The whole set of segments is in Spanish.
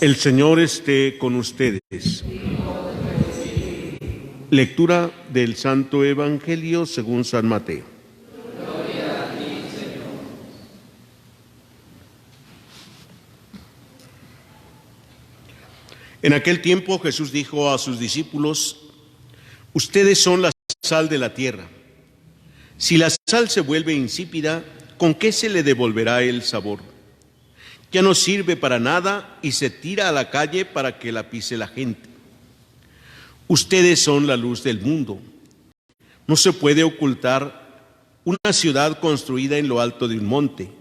El Señor esté con ustedes. Lectura del Santo Evangelio según San Mateo. Gloria a ti, Señor. En aquel tiempo Jesús dijo a sus discípulos: ustedes son la sal de la tierra. Si la sal se vuelve insípida, ¿con qué se le devolverá el sabor? Ya no sirve para nada y se tira a la calle para que la pise la gente. Ustedes son la luz del mundo. No se puede ocultar una ciudad construida en lo alto de un monte.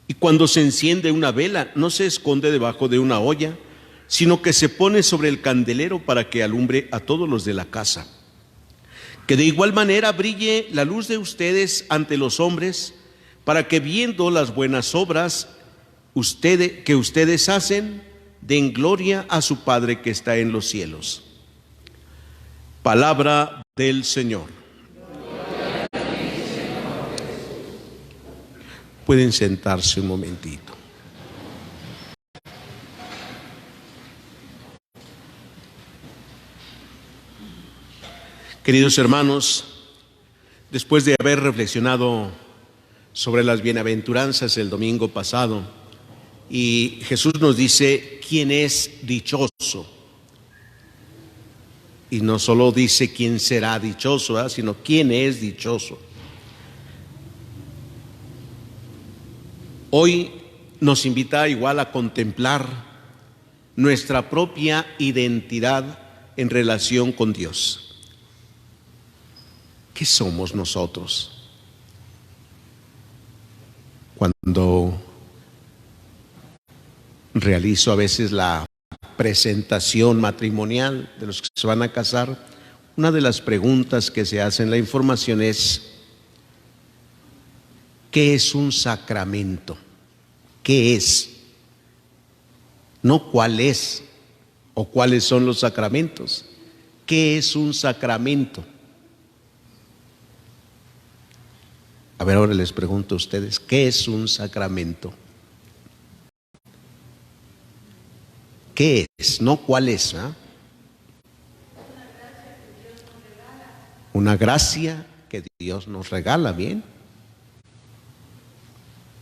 Y cuando se enciende una vela, no se esconde debajo de una olla, sino que se pone sobre el candelero para que alumbre a todos los de la casa. Que de igual manera brille la luz de ustedes ante los hombres, para que viendo las buenas obras que ustedes hacen, den gloria a su Padre que está en los cielos. Palabra del Señor. Pueden sentarse un momentito. Queridos hermanos, después de haber reflexionado sobre las bienaventuranzas el domingo pasado, y Jesús nos dice quién es dichoso, y no solo dice quién será dichoso, sino quién es dichoso. Hoy nos invita igual a contemplar nuestra propia identidad en relación con Dios. ¿Qué somos nosotros? Cuando realizo a veces la presentación matrimonial de los que se van a casar, una de las preguntas que se hace en la información es: ¿qué es un sacramento? ¿Qué es? No cuál es o cuáles son los sacramentos. ¿Qué es un sacramento? A ver, ahora les pregunto a ustedes, ¿qué es un sacramento? ¿Qué es? No cuál es, ¿eh? Una gracia que Dios nos regala, ¿bien?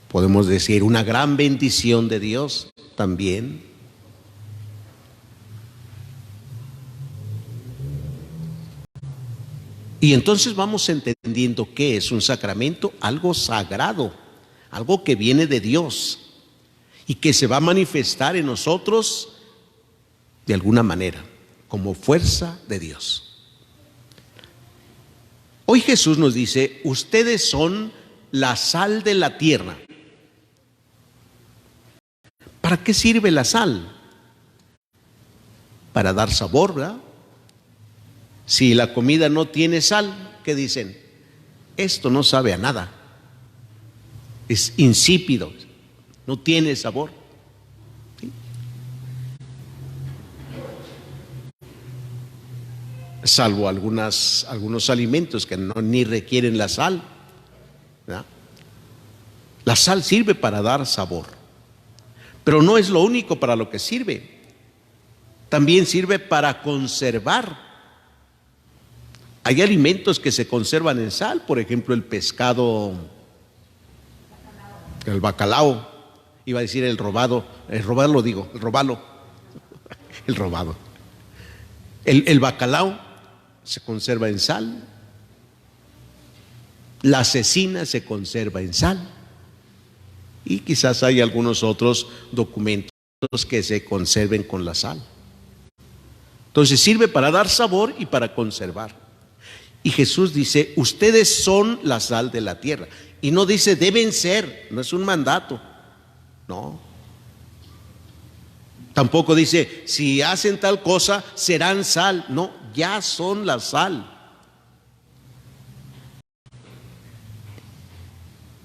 Podemos decir una gran bendición de Dios también. Y entonces vamos entendiendo qué es un sacramento: algo sagrado, algo que viene de Dios y que se va a manifestar en nosotros de alguna manera, como fuerza de Dios. Hoy Jesús nos dice: ustedes son la sal de la tierra. ¿Para qué sirve la sal? Para dar sabor, ¿verdad? Si la comida no tiene sal, ¿qué dicen? Esto no sabe a nada. Es insípido, no tiene sabor. ¿Sí? Salvo algunos alimentos que ni requieren la sal, ¿verdad? La sal sirve para dar sabor, pero no es lo único para lo que sirve. También sirve para conservar. Hay alimentos que se conservan en sal, por ejemplo el pescado, el bacalao, iba a decir el robado, el robalo. El bacalao se conserva en sal, la cecina se conserva en sal, y quizás hay algunos otros documentos que se conserven con la sal. Entonces sirve para dar sabor y para conservar. Y Jesús dice: ustedes son la sal de la tierra. Y no dice deben ser, no es un mandato, no. Tampoco dice si hacen tal cosa serán sal, no, ya son la sal.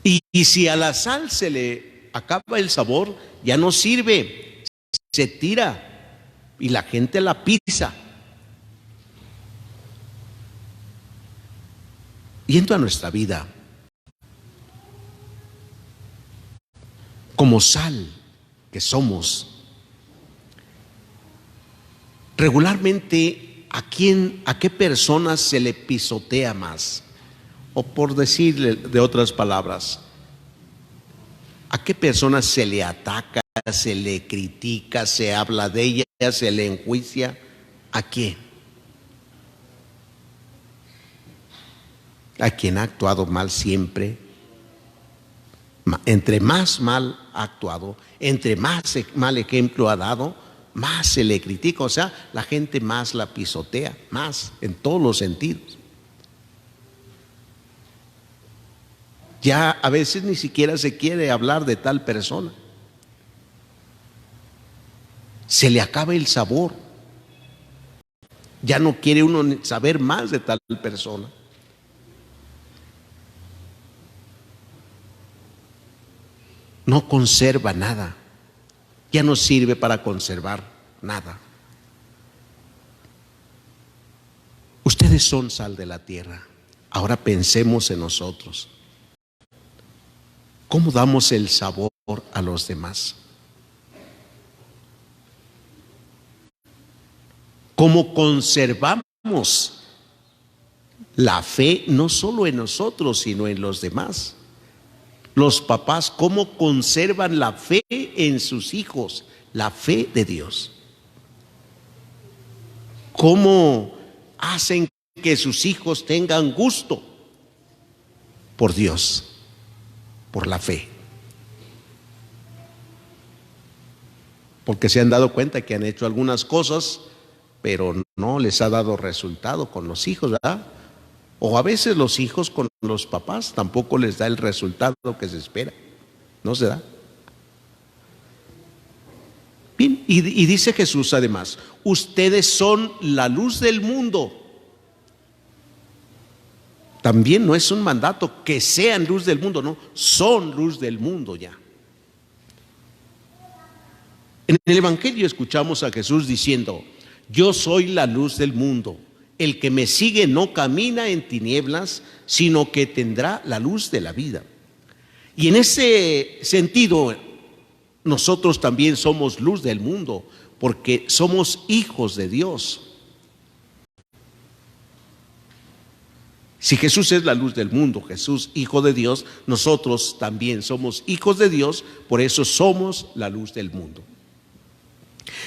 Y si a la sal se le acaba el sabor, ya no sirve, se tira y la gente la pisa. Yendo a nuestra vida como sal que somos, Regularmente, ¿a qué personas se le pisotea más? O por decirle de otras palabras, ¿a qué personas se le ataca, se le critica, se habla de ella, se le enjuicia? ¿A quién? ¿A quien ha actuado mal siempre? Entre más mal ha actuado, entre más mal ejemplo ha dado, más se le critica. O sea, la gente más la pisotea, más en todos los sentidos. Ya a veces ni siquiera se quiere hablar de tal persona. Se le acaba el sabor. Ya no quiere uno saber más de tal persona. No conserva nada. Ya no sirve para conservar nada. Ustedes son sal de la tierra. Ahora pensemos en nosotros. ¿Cómo damos el sabor a los demás? ¿Cómo conservamos la fe no solo en nosotros, sino en los demás? Los papás, ¿cómo conservan la fe en sus hijos? La fe de Dios. ¿Cómo hacen que sus hijos tengan gusto por Dios? Por la fe. Porque se han dado cuenta que han hecho algunas cosas, pero no les ha dado resultado con los hijos, ¿verdad? O a veces los hijos con los papás tampoco les da el resultado que se espera. No se da. Bien, y dice Jesús además, ustedes son la luz del mundo. También no es un mandato que sean luz del mundo, no, son luz del mundo ya. En el Evangelio escuchamos a Jesús diciendo, yo soy la luz del mundo. El que me sigue no camina en tinieblas, sino que tendrá la luz de la vida. Y en ese sentido, nosotros también somos luz del mundo, porque somos hijos de Dios. Si Jesús es la luz del mundo, Jesús, hijo de Dios, nosotros también somos hijos de Dios, por eso somos la luz del mundo.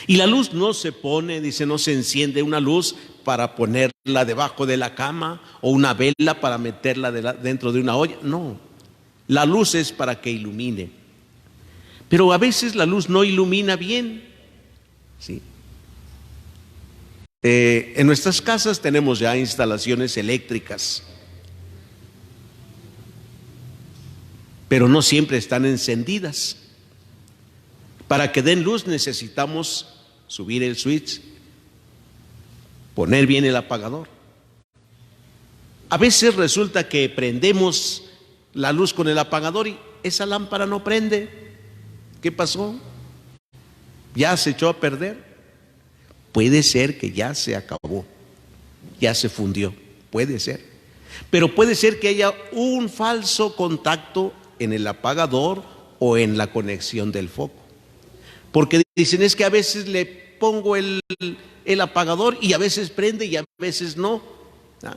Y la luz no se pone, dice, no se enciende una luz para ponerla debajo de la cama o una vela para meterla dentro de una olla. No, la luz es para que ilumine. Pero a veces la luz no ilumina bien. ¿Sí? En nuestras casas tenemos ya instalaciones eléctricas, pero no siempre están encendidas. Para que den luz necesitamos subir el switch, poner bien el apagador. A veces resulta que prendemos la luz con el apagador y esa lámpara no prende. ¿Qué pasó? ¿Ya se echó a perder? Puede ser que ya se acabó, ya se fundió, puede ser. Pero puede ser que haya un falso contacto en el apagador o en la conexión del foco. Porque dicen, es que a veces le pongo el apagador y a veces prende y a veces no. ¿Ah?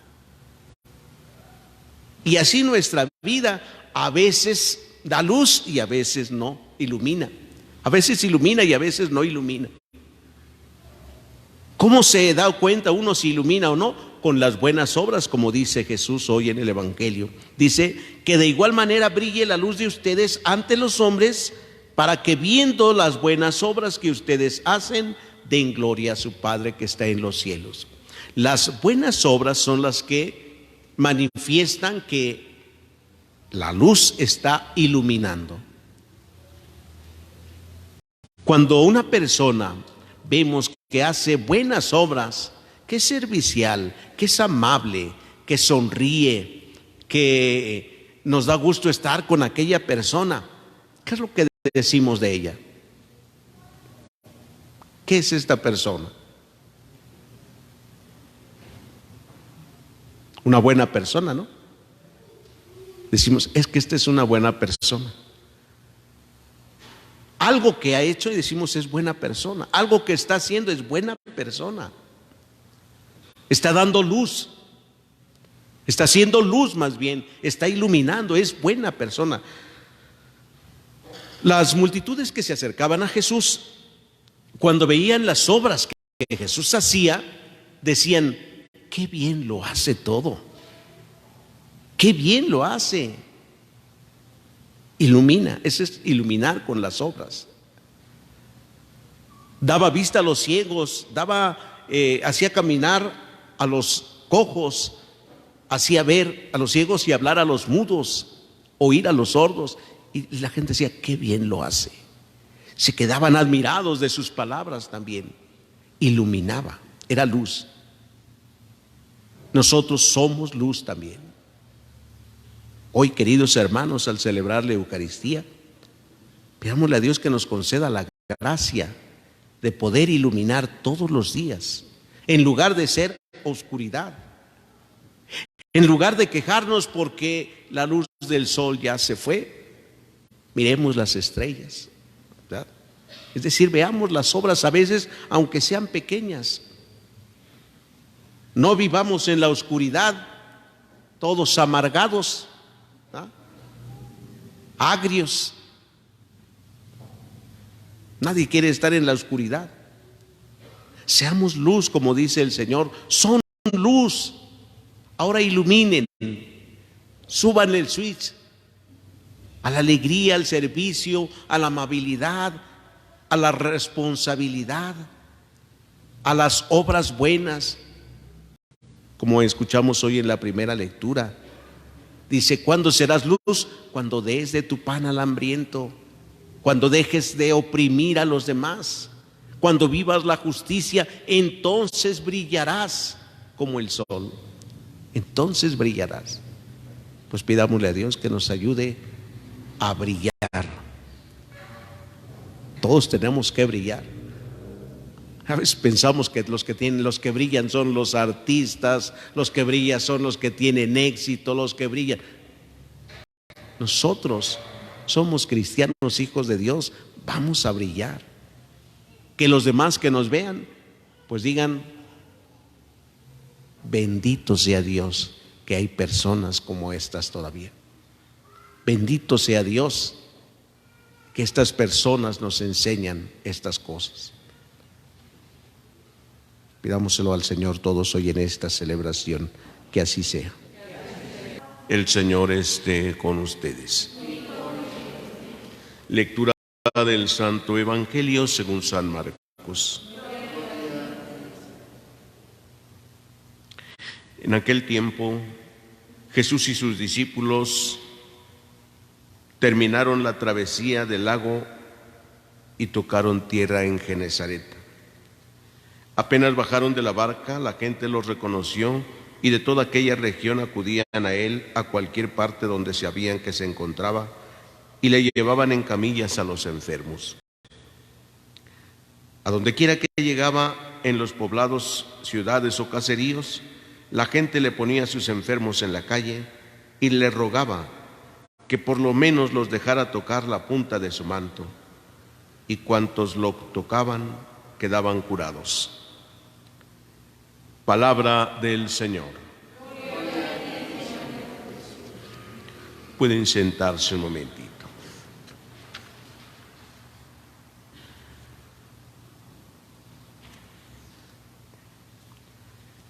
Y así nuestra vida a veces da luz y a veces no ilumina. A veces ilumina y a veces no ilumina. ¿Cómo se da cuenta uno si ilumina o no? Con las buenas obras, como dice Jesús hoy en el Evangelio. Dice que de igual manera brille la luz de ustedes ante los hombres, para que viendo las buenas obras que ustedes hacen, den gloria a su Padre que está en los cielos. Las buenas obras son las que manifiestan que la luz está iluminando. Cuando una persona vemos que hace buenas obras, que es servicial, que es amable, que sonríe, que nos da gusto estar con aquella persona, ¿qué es lo que decimos de ella? ¿Qué es esta persona? Una buena persona, ¿no? Decimos, es que esta es una buena persona. algo que ha hecho y decimos es buena persona, algo que está haciendo es buena persona, está dando luz, está haciendo luz, más bien está iluminando, es buena persona. Las multitudes que se acercaban a Jesús, cuando veían las obras que Jesús hacía, decían: qué bien lo hace todo, qué bien lo hace. Ilumina, eso es iluminar con las obras. Daba vista a los ciegos, hacía caminar a los cojos, hacía ver a los ciegos y hablar a los mudos, oír a los sordos. Y la gente decía: qué bien lo hace. Se quedaban admirados de sus palabras también. Iluminaba, era luz. Nosotros somos luz también. Hoy, queridos hermanos, al celebrar la Eucaristía, pidámosle a Dios que nos conceda la gracia de poder iluminar todos los días, en lugar de ser oscuridad, en lugar de quejarnos porque la luz del sol ya se fue. Miremos las estrellas, ¿verdad? Es decir, veamos las obras a veces, aunque sean pequeñas. No vivamos en la oscuridad, todos amargados, ¿verdad? Agrios. Nadie quiere estar en la oscuridad. Seamos luz, como dice el Señor. Son luz. Ahora iluminen. Súbanle el switch a la alegría, al servicio, a la amabilidad, a la responsabilidad, a las obras buenas. Como escuchamos hoy en la primera lectura, dice: ¿cuándo serás luz? Cuando des de tu pan al hambriento, cuando dejes de oprimir a los demás, cuando vivas la justicia, entonces brillarás como el sol. Entonces brillarás. Pues pidámosle a Dios que nos ayude a brillar. Todos tenemos que brillar. A veces pensamos que los que brillan son los artistas, los que brillan son los que tienen éxito, los que brillan. Nosotros somos cristianos, hijos de Dios, vamos a brillar. Que los demás que nos vean, pues digan: bendito sea Dios que hay personas como estas todavía. Bendito sea Dios que estas personas nos enseñan estas cosas. Pidámoselo al Señor todos hoy en esta celebración, que así sea. El Señor esté con ustedes. Lectura del Santo Evangelio según San Marcos. En aquel tiempo, Jesús y sus discípulos terminaron la travesía del lago y tocaron tierra en Genesaret. Apenas bajaron de la barca, la gente los reconoció y de toda aquella región acudían a él a cualquier parte donde sabían que se encontraba, y le llevaban en camillas a los enfermos. A donde quiera que llegaba, en los poblados, ciudades o caseríos, la gente le ponía a sus enfermos en la calle y le rogaba que por lo menos los dejara tocar la punta de su manto, y cuantos lo tocaban quedaban curados. Palabra del Señor. Pueden sentarse un momentito.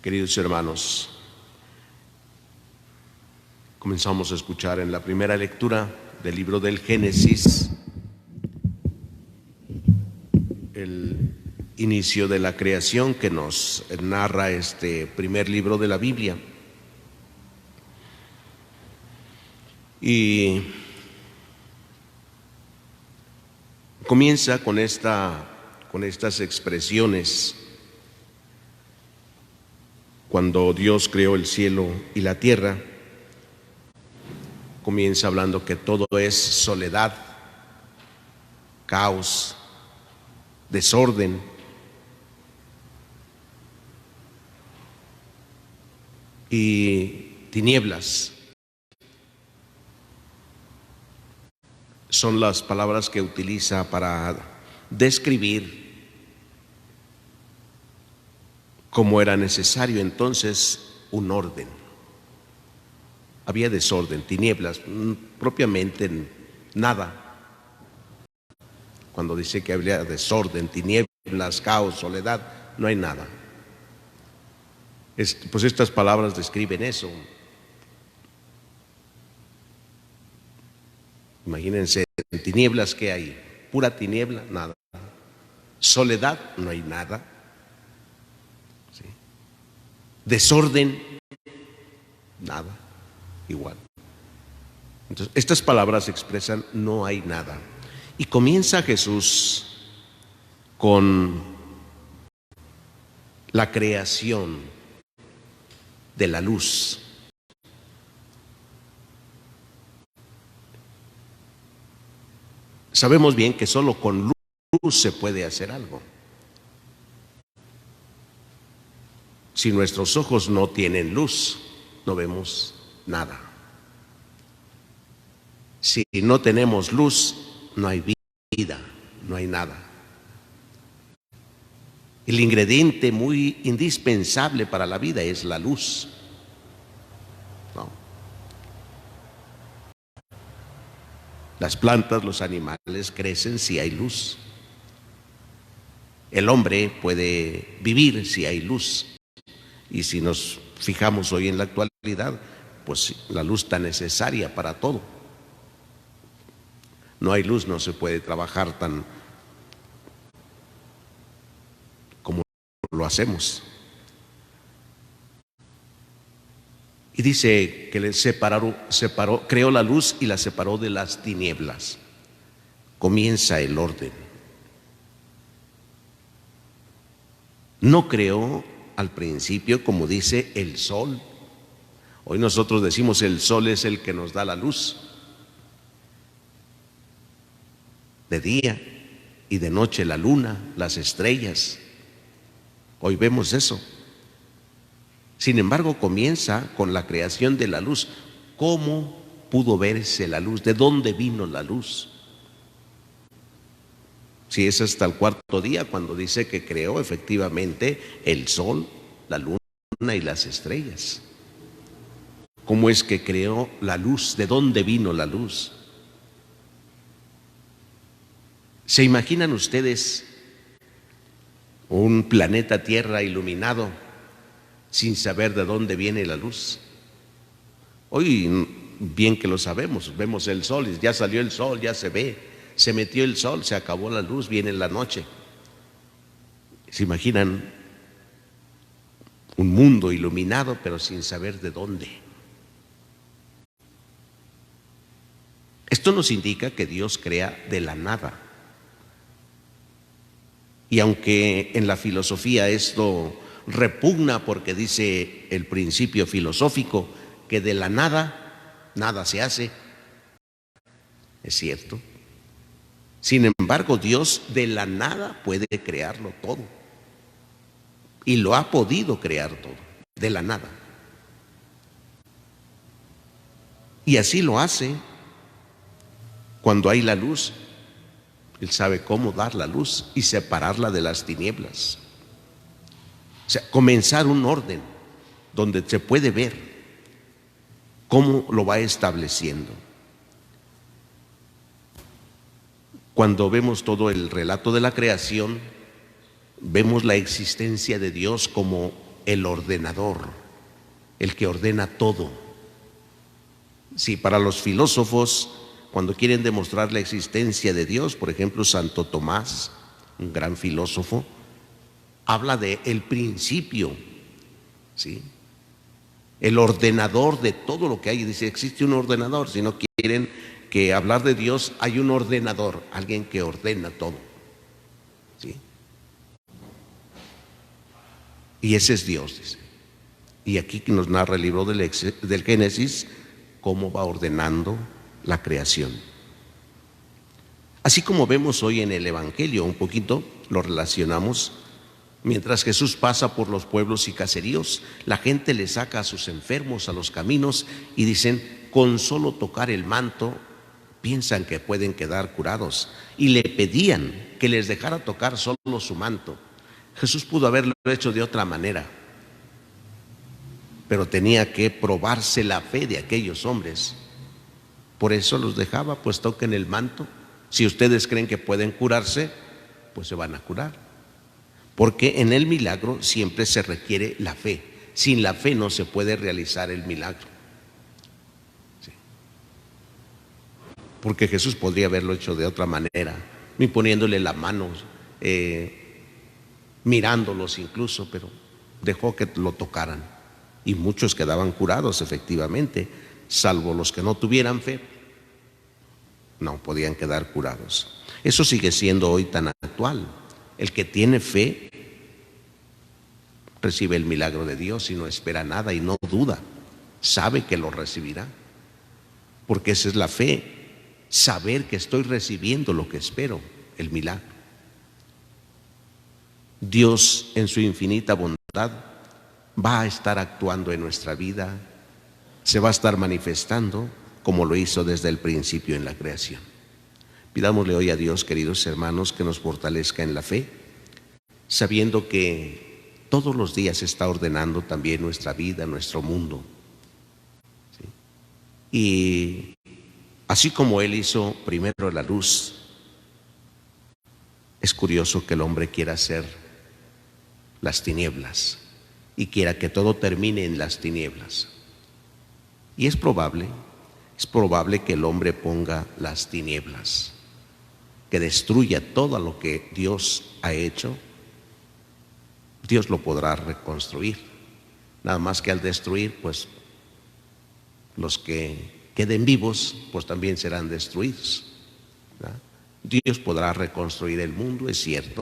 Queridos hermanos, comenzamos a escuchar en la primera lectura del libro del Génesis el inicio de la creación que nos narra este primer libro de la Biblia. Y comienza con estas expresiones. Cuando Dios creó el cielo y la tierra, comienza hablando que todo es soledad, caos, desorden. Y tinieblas. son las palabras que utiliza para describir cómo era necesario entonces un orden. Había desorden, tinieblas, propiamente nada. Cuando dice que había desorden, tinieblas, caos, soledad, no hay nada. Pues estas palabras describen eso. Imagínense, en tinieblas, ¿qué hay? Pura tiniebla, nada. Soledad, no hay nada. ¿Sí? Desorden, nada, igual. Entonces, estas palabras expresan no hay nada. Y comienza Jesús con la creación de la luz. Sabemos bien que solo con luz se puede hacer algo. Si nuestros ojos no tienen luz, no vemos nada. Si no tenemos luz, no hay vida, no hay nada. El ingrediente muy indispensable para la vida es la luz. ¿No? Las plantas, los animales crecen si hay luz. El hombre puede vivir si hay luz. Y si nos fijamos hoy en la actualidad, pues la luz tan necesaria para todo. No hay luz, no se puede trabajar tan como lo hacemos. Y dice que le creó la luz y la separó de las tinieblas. Comienza el orden. No creó al principio, como dice, el sol. Hoy nosotros decimos el sol es el que nos da la luz. De día y de noche la luna, las estrellas. Hoy vemos eso. Sin embargo, comienza con la creación de la luz. ¿Cómo pudo verse la luz? ¿De dónde vino la luz? Si es hasta el cuarto día cuando dice que creó efectivamente el sol, la luna y las estrellas. ¿Cómo es que creó la luz? ¿De dónde vino la luz? ¿Se imaginan ustedes un planeta Tierra iluminado sin saber de dónde viene la luz? Hoy bien que lo sabemos, vemos el sol y ya salió el sol, ya se ve, se metió el sol, se acabó la luz, viene la noche. ¿Se imaginan un mundo iluminado pero sin saber de dónde? Esto nos indica que Dios crea de la nada. Y aunque en la filosofía esto repugna porque dice el principio filosófico que de la nada, nada se hace, es cierto. Sin embargo, Dios de la nada puede crearlo todo. Y lo ha podido crear todo, de la nada. Y así lo hace cuando hay la luz. Él sabe cómo dar la luz y separarla de las tinieblas. O sea, comenzar un orden donde se puede ver cómo lo va estableciendo. Cuando vemos todo el relato de la creación, vemos la existencia de Dios como el ordenador, el que ordena todo. Sí, para los filósofos, cuando quieren demostrar la existencia de Dios, por ejemplo, Santo Tomás, un gran filósofo, habla de el principio, ¿sí? El ordenador de todo lo que hay. Dice, existe un ordenador. Si no quieren que hablar de Dios, hay un ordenador, alguien que ordena todo, ¿sí? Y ese es Dios, dice. Y aquí nos narra el libro del Génesis, cómo va ordenando la creación. Así como vemos hoy en el Evangelio, un poquito lo relacionamos. Mientras Jesús pasa por los pueblos y caseríos, la gente le saca a sus enfermos a los caminos y dicen, con solo tocar el manto piensan que pueden quedar curados y le pedían que les dejara tocar solo su manto. Jesús pudo haberlo hecho de otra manera, pero tenía que probarse la fe de aquellos hombres. Por eso los dejaba, pues toquen el manto. Si ustedes creen que pueden curarse, pues se van a curar. Porque en el milagro siempre se requiere la fe. Sin la fe no se puede realizar el milagro. Sí. Porque Jesús podría haberlo hecho de otra manera, ni poniéndole la mano, mirándolos incluso, pero dejó que lo tocaran. Y muchos quedaban curados, efectivamente, salvo los que no tuvieran fe. No podían quedar curados. Eso sigue siendo hoy tan actual. El que tiene fe recibe el milagro de Dios y no espera nada y no duda, sabe que lo recibirá, porque esa es la fe, saber que estoy recibiendo lo que espero, el milagro. Dios, en su infinita bondad, va a estar actuando en nuestra vida, se va a estar manifestando como lo hizo desde el principio en la creación. Pidámosle hoy a Dios, queridos hermanos, que nos fortalezca en la fe, sabiendo que todos los días está ordenando también nuestra vida, nuestro mundo. ¿Sí? Y así como Él hizo primero la luz, es curioso que el hombre quiera hacer las tinieblas y quiera que todo termine en las tinieblas. Y es probable que el hombre ponga las tinieblas, que destruya todo lo que Dios ha hecho. Dios lo podrá reconstruir, nada más que al destruir, pues los que queden vivos, pues también serán destruidos, ¿verdad? Dios podrá reconstruir el mundo, es cierto,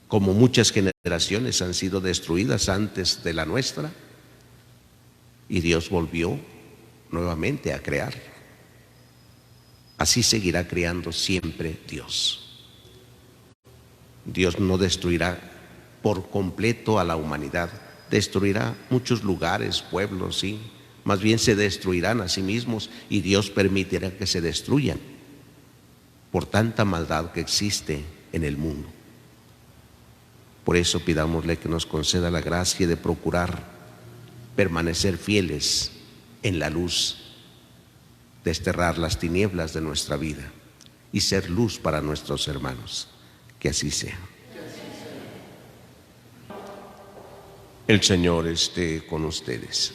como muchas generaciones han sido destruidas antes de la nuestra, y Dios volvió nuevamente a crear. Así seguirá creando siempre Dios. Dios no destruirá por completo a la humanidad, destruirá muchos lugares, pueblos, sí, más bien se destruirán a sí mismos y Dios permitirá que se destruyan por tanta maldad que existe en el mundo. Por eso pidámosle que nos conceda la gracia de procurar permanecer fieles en la luz, desterrar las tinieblas de nuestra vida y ser luz para nuestros hermanos. Que así sea. El Señor esté con ustedes.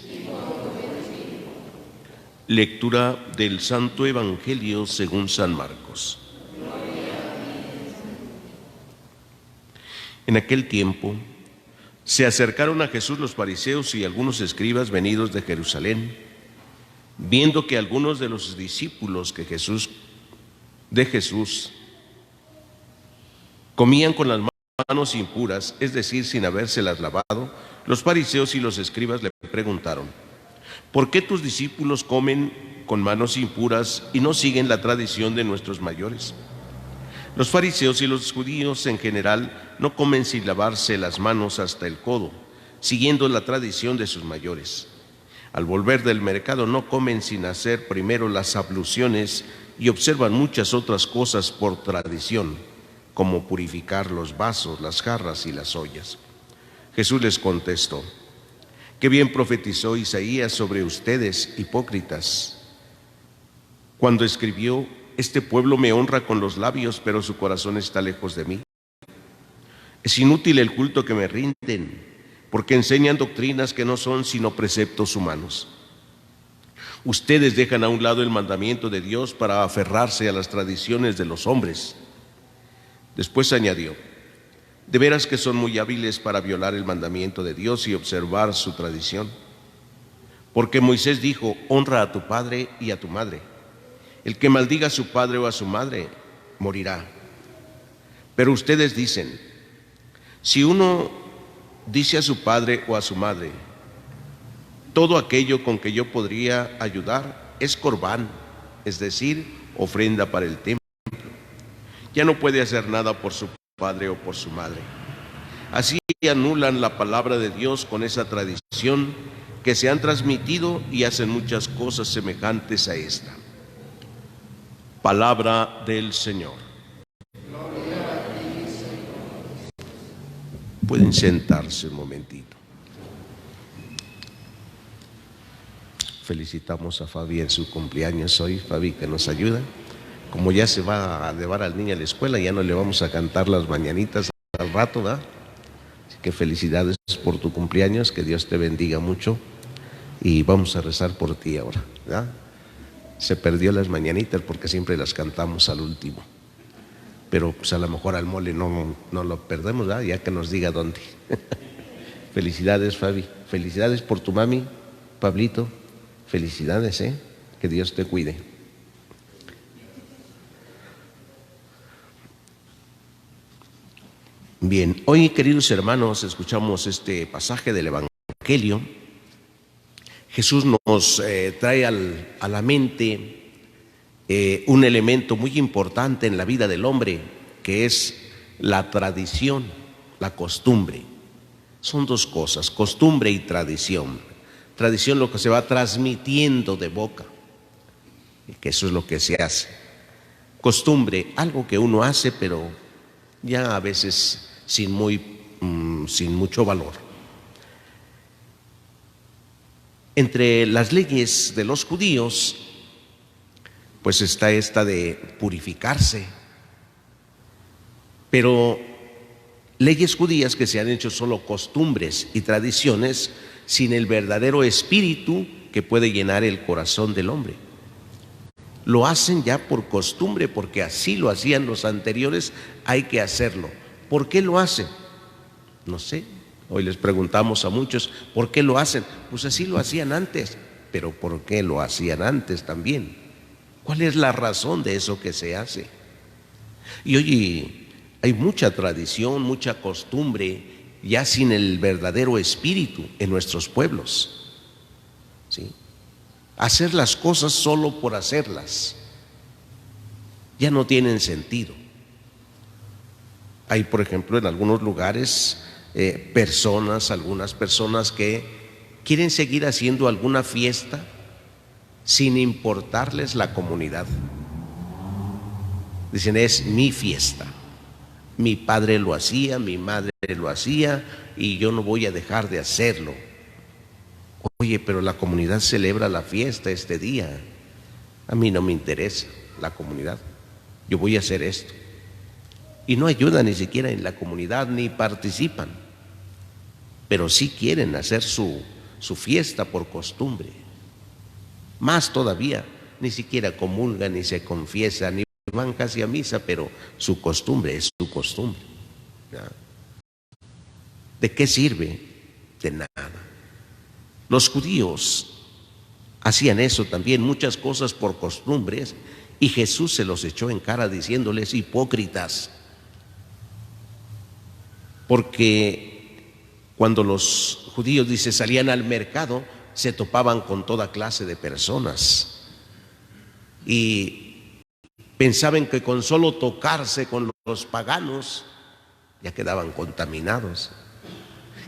Lectura del Santo Evangelio según San Marcos. En aquel tiempo se acercaron a Jesús los fariseos y algunos escribas venidos de Jerusalén, viendo que algunos de los discípulos de Jesús comían con las manos impuras, es decir, sin habérselas lavado. Los fariseos y los escribas le preguntaron: ¿por qué tus discípulos comen con manos impuras y no siguen la tradición de nuestros mayores? Los fariseos y los judíos en general no comen sin lavarse las manos hasta el codo, siguiendo la tradición de sus mayores. Al volver del mercado no comen sin hacer primero las abluciones y observan muchas otras cosas por tradición, como purificar los vasos, las jarras y las ollas. Jesús les contestó: qué bien profetizó Isaías sobre ustedes, hipócritas, cuando escribió: este pueblo me honra con los labios, pero su corazón está lejos de mí. Es inútil el culto que me rinden, porque enseñan doctrinas que no son sino preceptos humanos. Ustedes dejan a un lado el mandamiento de Dios para aferrarse a las tradiciones de los hombres. Después añadió: de veras que son muy hábiles para violar el mandamiento de Dios y observar su tradición. Porque Moisés dijo: honra a tu padre y a tu madre. El que maldiga a su padre o a su madre morirá. Pero ustedes dicen: si uno dice a su padre o a su madre, todo aquello con que yo podría ayudar es corbán, es decir, ofrenda para el templo, ya no puede hacer nada por su padre o por su madre. Así anulan la palabra de Dios con esa tradición que se han transmitido y hacen muchas cosas semejantes a esta. Palabra del Señor. Pueden sentarse un momentito. Felicitamos a Fabi en su cumpleaños hoy. Fabi, que nos ayuda. Como ya se va a llevar al niño a la escuela, ya no le vamos a cantar las mañanitas al rato, ¿verdad? Así que felicidades por tu cumpleaños, que Dios te bendiga mucho. Y vamos a rezar por ti ahora, ¿verdad? Se perdió las mañanitas porque siempre las cantamos al último. Pero pues a lo mejor al mole no lo perdemos, ¿verdad? Ya que nos diga dónde. Felicidades, Fabi. Felicidades por tu mami, Pablito. Felicidades, que Dios te cuide. Bien, hoy, queridos hermanos, escuchamos este pasaje del Evangelio. Jesús nos trae a la mente un elemento muy importante en la vida del hombre, que es la tradición, la costumbre. Son dos cosas, costumbre y tradición. Tradición, lo que se va transmitiendo de boca, que eso es lo que se hace. Costumbre, algo que uno hace, pero ya a veces sin mucho valor. Entre las leyes de los judíos, pues está esta de purificarse, pero leyes judías que se han hecho solo costumbres y tradiciones sin el verdadero espíritu que puede llenar el corazón del hombre. Lo hacen ya por costumbre, porque así lo hacían los anteriores, hay que hacerlo. ¿Por qué lo hacen? No sé. Hoy les preguntamos a muchos, ¿por qué lo hacen? Pues así lo hacían antes, pero ¿por qué lo hacían antes también? ¿Cuál es la razón de eso que se hace? Y hoy hay mucha tradición, mucha costumbre, ya sin el verdadero espíritu en nuestros pueblos, ¿sí? Hacer las cosas solo por hacerlas ya no tienen sentido. Hay, por ejemplo, en algunos lugares algunas personas que quieren seguir haciendo alguna fiesta sin importarles la comunidad. Dicen, es mi fiesta. Mi padre lo hacía, mi madre lo hacía y yo no voy a dejar de hacerlo. Oye, pero la comunidad celebra la fiesta este día. A mí no me interesa la comunidad. Yo voy a hacer esto. Y no ayudan ni siquiera en la comunidad ni participan. Pero sí quieren hacer su fiesta por costumbre. Más todavía, ni siquiera comulgan ni se confiesan ni van casi a misa, pero su costumbre es su costumbre. ¿Ya? ¿De qué sirve? De nada. Los judíos hacían eso también, muchas cosas por costumbres, y Jesús se los echó en cara diciéndoles hipócritas. Porque cuando los judíos, dice, salían al mercado, se topaban con toda clase de personas y pensaban que con solo tocarse con los paganos ya quedaban contaminados,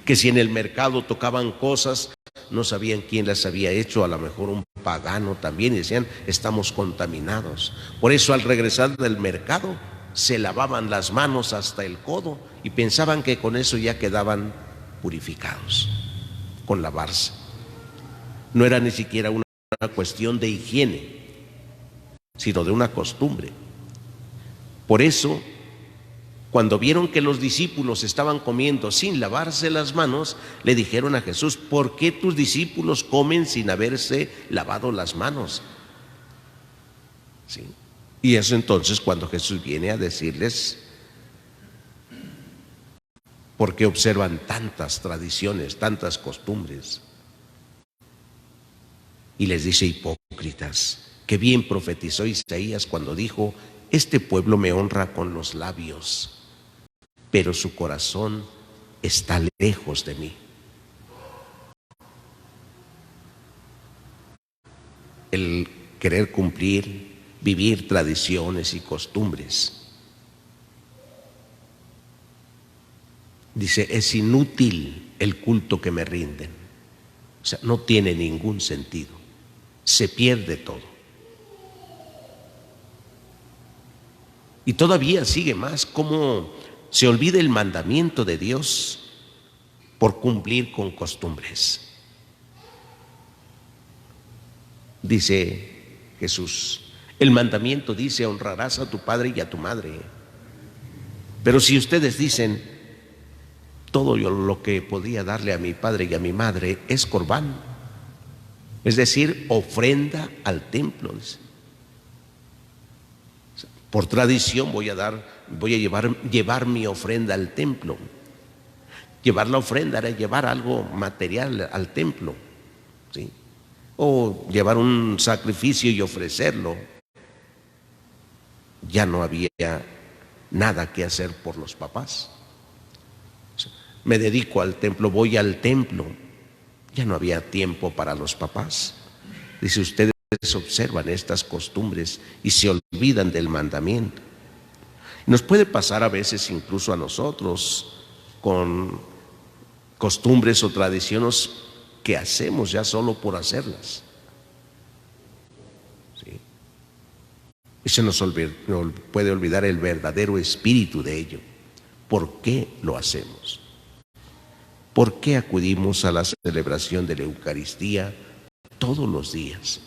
que si en el mercado tocaban cosas no sabían quién las había hecho, a lo mejor un pagano también, y decían, estamos contaminados. Por eso al regresar del mercado se lavaban las manos hasta el codo y pensaban que con eso ya quedaban purificados, con lavarse. No era ni siquiera una cuestión de higiene, sino de una costumbre. Por eso, cuando vieron que los discípulos estaban comiendo sin lavarse las manos, le dijeron a Jesús, ¿por qué tus discípulos comen sin haberse lavado las manos? ¿Sí? Y eso entonces cuando Jesús viene a decirles, ¿por qué observan tantas tradiciones, tantas costumbres? Y les dice, hipócritas, que bien profetizó Isaías cuando dijo, este pueblo me honra con los labios, pero su corazón está lejos de mí. El querer cumplir, vivir tradiciones y costumbres. Dice, es inútil el culto que me rinden. O sea, no tiene ningún sentido. Se pierde todo. Y todavía sigue más, cómo se olvida el mandamiento de Dios por cumplir con costumbres. Dice Jesús, el mandamiento dice: honrarás a tu padre y a tu madre. Pero si ustedes dicen: todo lo que podía darle a mi padre y a mi madre es corbán, es decir, ofrenda al templo. Por tradición voy a llevar mi ofrenda al templo. Llevar la ofrenda era llevar algo material al templo, ¿sí? O llevar un sacrificio y ofrecerlo. Ya no había nada que hacer por los papás. Me dedico al templo, voy al templo. Ya no había tiempo para los papás. Dice, ustedes observan estas costumbres y se olvidan del mandamiento. Nos puede pasar a veces incluso a nosotros con costumbres o tradiciones que hacemos ya solo por hacerlas, ¿sí? Y se nos puede olvidar el verdadero espíritu de ello. ¿Por qué lo hacemos? ¿Por qué acudimos a la celebración de la Eucaristía todos los días?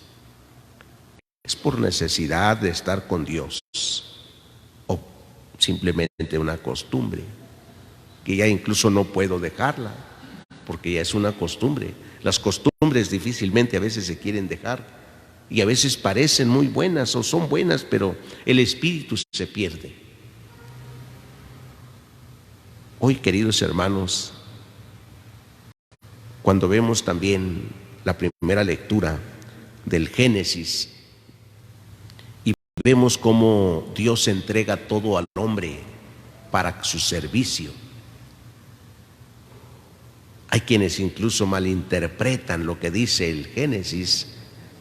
¿Es por necesidad de estar con Dios o simplemente una costumbre que ya incluso no puedo dejarla porque ya es una costumbre? Las costumbres difícilmente a veces se quieren dejar y a veces parecen muy buenas o son buenas, pero el espíritu se pierde. Hoy, queridos hermanos, cuando vemos también la primera lectura del Génesis y vemos cómo Dios entrega todo al hombre para su servicio, hay quienes incluso malinterpretan lo que dice el Génesis,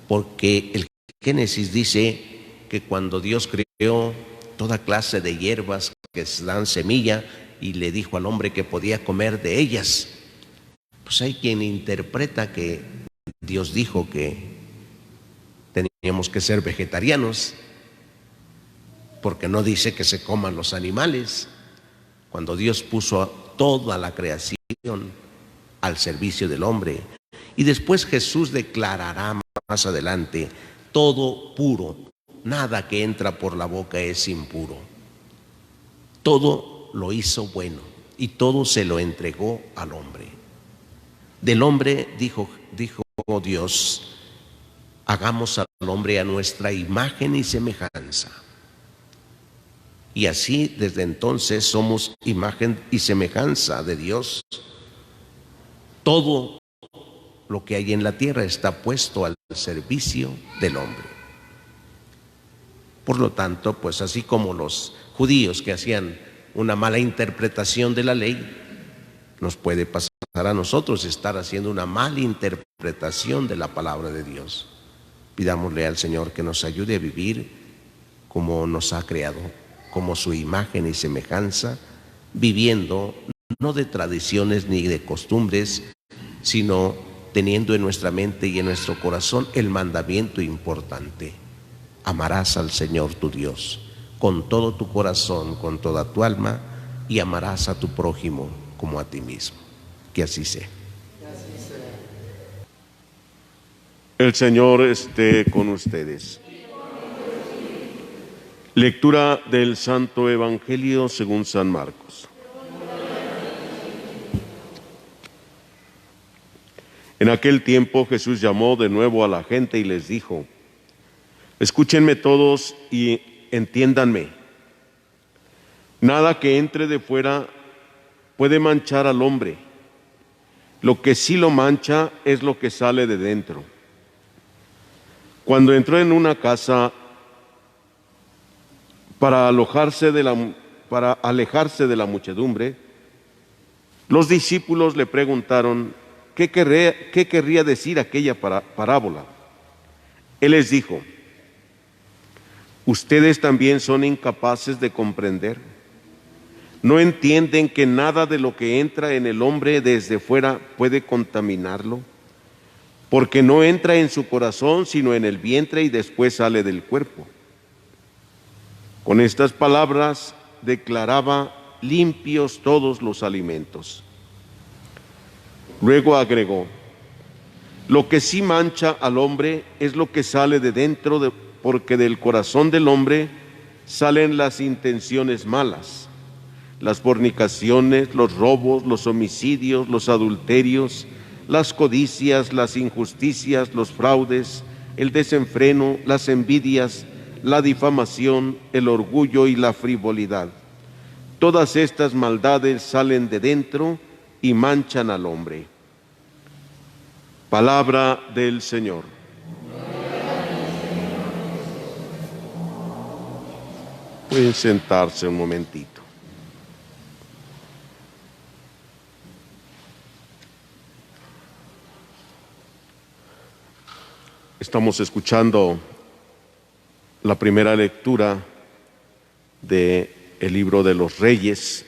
porque el Génesis dice que cuando Dios creó toda clase de hierbas que dan semilla y le dijo al hombre que podía comer de ellas, pues hay quien interpreta que Dios dijo que teníamos que ser vegetarianos, porque no dice que se coman los animales, cuando Dios puso toda la creación al servicio del hombre. Y después Jesús declarará más adelante: todo puro, nada que entra por la boca es impuro. Todo lo hizo bueno y todo se lo entregó al hombre. Del hombre dijo Dios: hagamos al hombre a nuestra imagen y semejanza. Y así desde entonces somos imagen y semejanza de Dios. Todo lo que hay en la tierra está puesto al servicio del hombre. Por lo tanto, pues así como los judíos que hacían una mala interpretación de la ley, nos puede pasar a nosotros estar haciendo una mala interpretación de la palabra de Dios. Pidámosle al Señor que nos ayude a vivir como nos ha creado, como su imagen y semejanza, viviendo no de tradiciones ni de costumbres, sino teniendo en nuestra mente y en nuestro corazón el mandamiento importante: amarás al Señor tu Dios con todo tu corazón, con toda tu alma, y amarás a tu prójimo como a ti mismo. Que así sea. El Señor esté con ustedes. Lectura del Santo Evangelio según San Marcos. En aquel tiempo Jesús llamó de nuevo a la gente y les dijo: escúchenme todos y entiéndanme. Nada que entre de fuera puede manchar al hombre. Lo que sí lo mancha es lo que sale de dentro. Cuando entró en una casa para alejarse de la muchedumbre, los discípulos le preguntaron qué querría decir aquella parábola. Él les dijo: ¿ustedes también son incapaces de comprender? ¿No entienden que nada de lo que entra en el hombre desde fuera puede contaminarlo? Porque no entra en su corazón, sino en el vientre y después sale del cuerpo. Con estas palabras declaraba limpios todos los alimentos. Luego agregó: lo que sí mancha al hombre es lo que sale de dentro, porque del corazón del hombre salen las intenciones malas, las fornicaciones, los robos, los homicidios, los adulterios, las codicias, las injusticias, los fraudes, el desenfreno, las envidias, la difamación, el orgullo y la frivolidad. Todas estas maldades salen de dentro y manchan al hombre. Palabra del Señor. Pueden sentarse un momentito. Estamos escuchando la primera lectura del libro de los Reyes,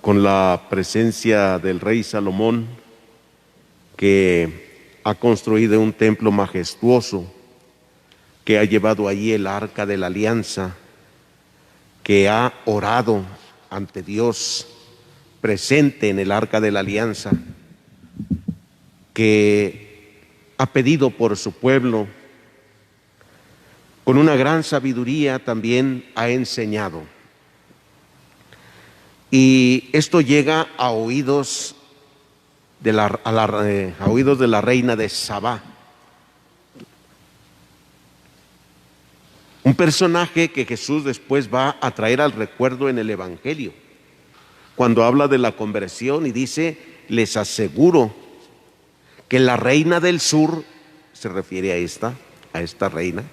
con la presencia del rey Salomón, que ha construido un templo majestuoso, que ha llevado allí el arca de la alianza, que ha orado ante Dios presente en el arca de la alianza, que ha pedido por su pueblo, con una gran sabiduría también ha enseñado. Y esto llega a oídos de la reina de Sabá, un personaje que Jesús después va a traer al recuerdo en el Evangelio, cuando habla de la conversión y dice: les aseguro que la reina del sur, se refiere a esta reina,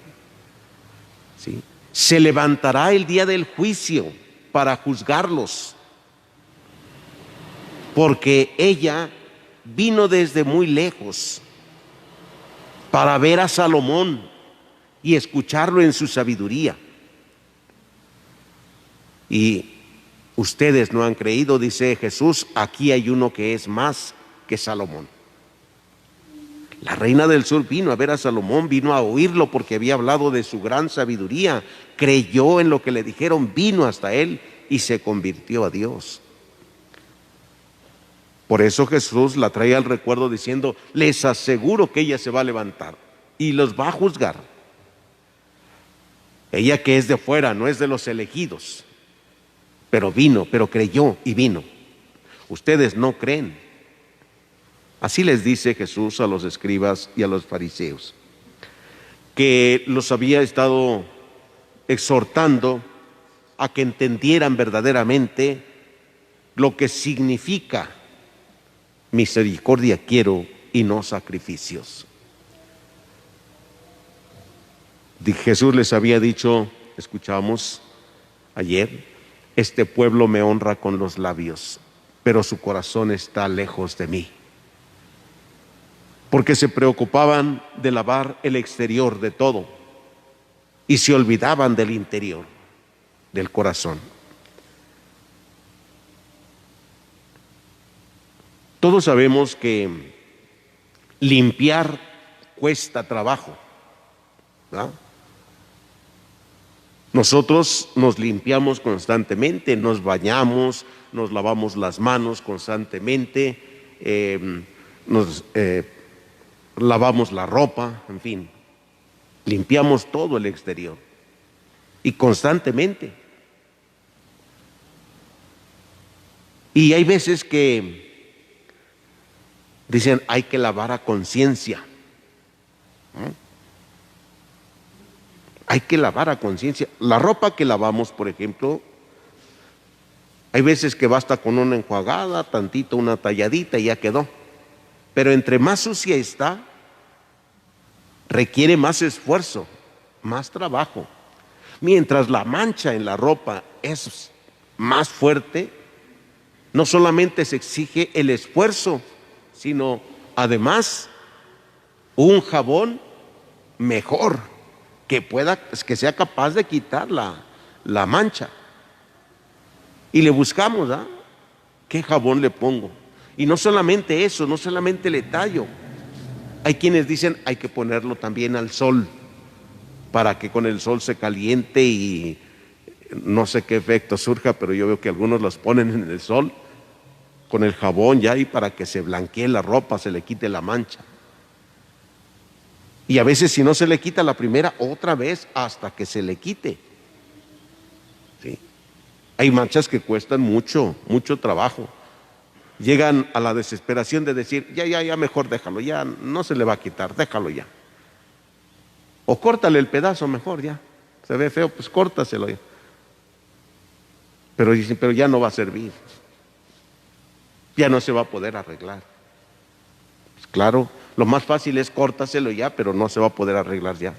¿sí?, se levantará el día del juicio para juzgarlos, porque ella vino desde muy lejos para ver a Salomón y escucharlo en su sabiduría. Y ustedes no han creído, dice Jesús, aquí hay uno que es más que Salomón. La reina del sur vino a ver a Salomón, vino a oírlo porque había hablado de su gran sabiduría, creyó en lo que le dijeron, vino hasta él y se convirtió a Dios. Por eso Jesús la trae al recuerdo diciendo: les aseguro que ella se va a levantar y los va a juzgar. Ella que es de fuera, no es de los elegidos, pero vino, pero creyó y vino. Ustedes no creen. Así les dice Jesús a los escribas y a los fariseos, que los había estado exhortando a que entendieran verdaderamente lo que significa misericordia quiero y no sacrificios. Jesús les había dicho, escuchamos ayer: este pueblo me honra con los labios, pero su corazón está lejos de mí. Porque se preocupaban de lavar el exterior de todo y se olvidaban del interior, del corazón. Todos sabemos que limpiar cuesta trabajo, ¿verdad? Nosotros nos limpiamos constantemente, nos bañamos, nos lavamos las manos constantemente, lavamos la ropa, en fin, limpiamos todo el exterior y constantemente. Y hay veces que dicen: hay que lavar a conciencia. Hay que lavar a conciencia. La ropa que lavamos, por ejemplo, hay veces que basta con una enjuagada, tantito, una talladita y ya quedó. Pero entre más sucia está, requiere más esfuerzo, más trabajo. Mientras la mancha en la ropa es más fuerte, no solamente se exige el esfuerzo, sino además un jabón mejor, que sea capaz de quitar la mancha. Y le buscamos, ¿ah? ¿Qué jabón le pongo? Y no solamente eso, no solamente le tallo. Hay quienes dicen: hay que ponerlo también al sol para que con el sol se caliente y no sé qué efecto surja, pero yo veo que algunos los ponen en el sol con el jabón ya y para que se blanquee la ropa, se le quite la mancha. Y a veces si no se le quita la primera, otra vez hasta que se le quite. ¿Sí? Hay manchas que cuestan mucho, mucho trabajo. Llegan a la desesperación de decir, ya, mejor déjalo, ya no se le va a quitar, déjalo ya. O córtale el pedazo mejor ya. Se ve feo, pues córtaselo ya. Pero dicen, pero ya no va a servir. Ya no se va a poder arreglar. Pues claro, lo más fácil es córtaselo ya, pero no se va a poder arreglar ya.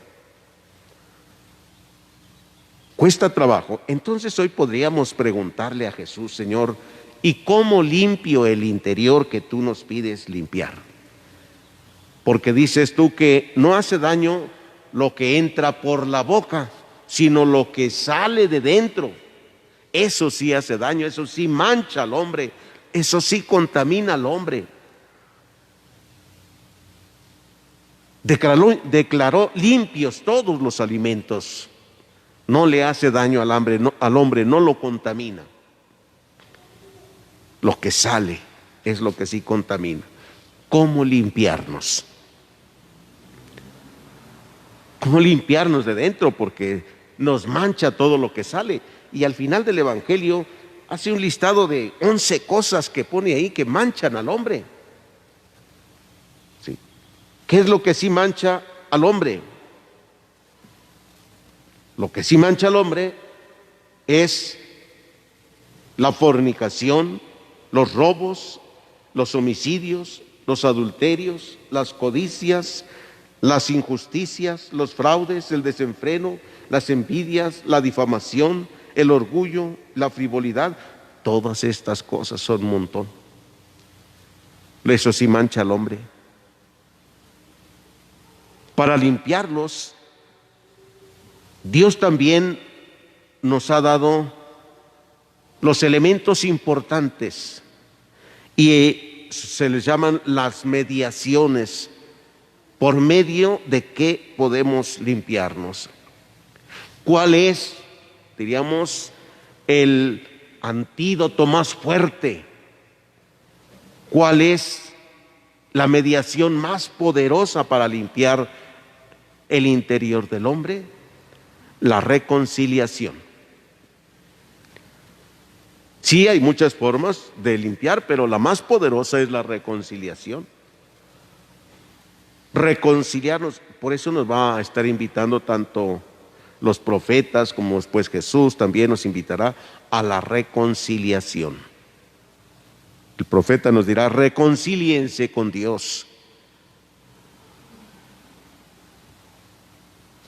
Cuesta trabajo. Entonces hoy podríamos preguntarle a Jesús, Señor, ¿y cómo limpio el interior que tú nos pides limpiar? Porque dices tú que no hace daño lo que entra por la boca, sino lo que sale de dentro. Eso sí hace daño, eso sí mancha al hombre, eso sí contamina al hombre. Declaró limpios todos los alimentos. No le hace daño al hombre, no lo contamina. Lo que sale es lo que sí contamina. ¿Cómo limpiarnos? ¿Cómo limpiarnos de dentro? Porque nos mancha todo lo que sale. Y al final del Evangelio hace un listado de 11 cosas que pone ahí que manchan al hombre. ¿Sí? ¿Qué es lo que sí mancha al hombre? Lo que sí mancha al hombre es la fornicación, los robos, los homicidios, los adulterios, las codicias, las injusticias, los fraudes, el desenfreno, las envidias, la difamación, el orgullo, la frivolidad. Todas estas cosas son un montón. Eso sí mancha al hombre. Para limpiarlos, Dios también nos ha dado los elementos importantes y se les llaman las mediaciones, por medio de que podemos limpiarnos. ¿Cuál es, diríamos, el antídoto más fuerte? ¿Cuál es la mediación más poderosa para limpiar el interior del hombre? La reconciliación. Sí, hay muchas formas de limpiar, pero la más poderosa es la reconciliación. Reconciliarnos, por eso nos va a estar invitando tanto los profetas como después Jesús también nos invitará a la reconciliación. El profeta nos dirá, reconcíliense con Dios.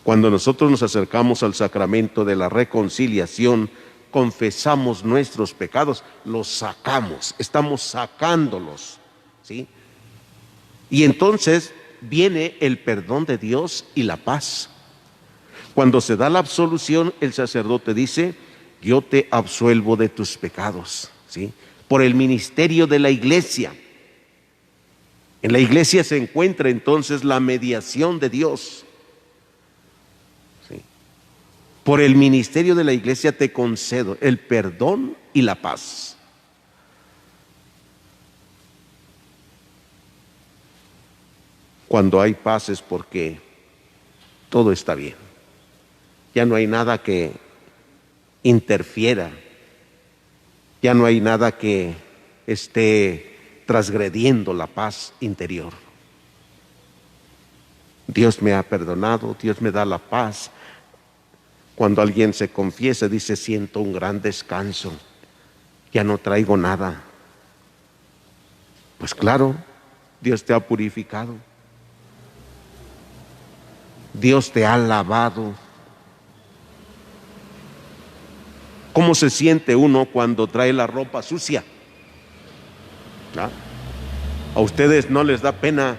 Cuando nosotros nos acercamos al sacramento de la reconciliación, confesamos nuestros pecados, los sacamos, estamos sacándolos, ¿sí? Y entonces viene el perdón de Dios y la paz. Cuando se da la absolución, el sacerdote dice, yo te absuelvo de tus pecados, ¿sí? Por el ministerio de la iglesia. En la iglesia se encuentra entonces la mediación de Dios. Por el ministerio de la iglesia te concedo el perdón y la paz. Cuando hay paz es porque todo está bien. Ya no hay nada que interfiera. Ya no hay nada que esté transgrediendo la paz interior. Dios me ha perdonado, Dios me da la paz. Cuando alguien se confiesa, dice, siento un gran descanso, ya no traigo nada. Pues claro, Dios te ha purificado. Dios te ha lavado. ¿Cómo se siente uno cuando trae la ropa sucia? ¿Ah? ¿A ustedes no les da pena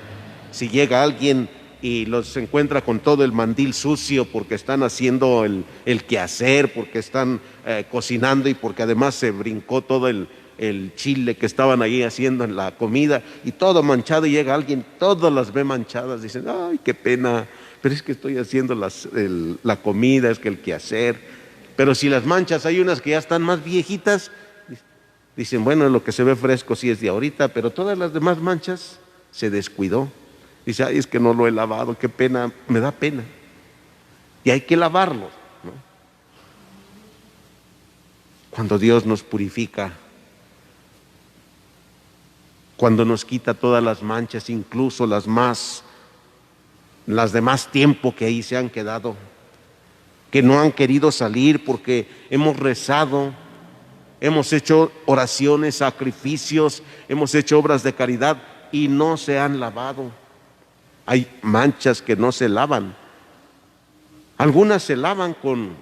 si llega alguien y los encuentra con todo el mandil sucio porque están haciendo el quehacer, porque están cocinando y porque además se brincó todo el chile que estaban ahí haciendo en la comida y todo manchado, y llega alguien, todas las ve manchadas, dicen, ay, qué pena pero es que estoy haciendo la comida, es que el quehacer. Pero si las manchas, hay unas que ya están más viejitas, dicen, bueno, lo que se ve fresco sí es de ahorita, pero todas las demás manchas se descuidó. Dice, ay, es que no lo he lavado, qué pena, me da pena. Y hay que lavarlo, ¿no? Cuando Dios nos purifica, cuando nos quita todas las manchas, incluso las de más tiempo que ahí se han quedado, que no han querido salir porque hemos rezado, hemos hecho oraciones, sacrificios, hemos hecho obras de caridad y no se han lavado. Hay manchas que no se lavan. Algunas se lavan con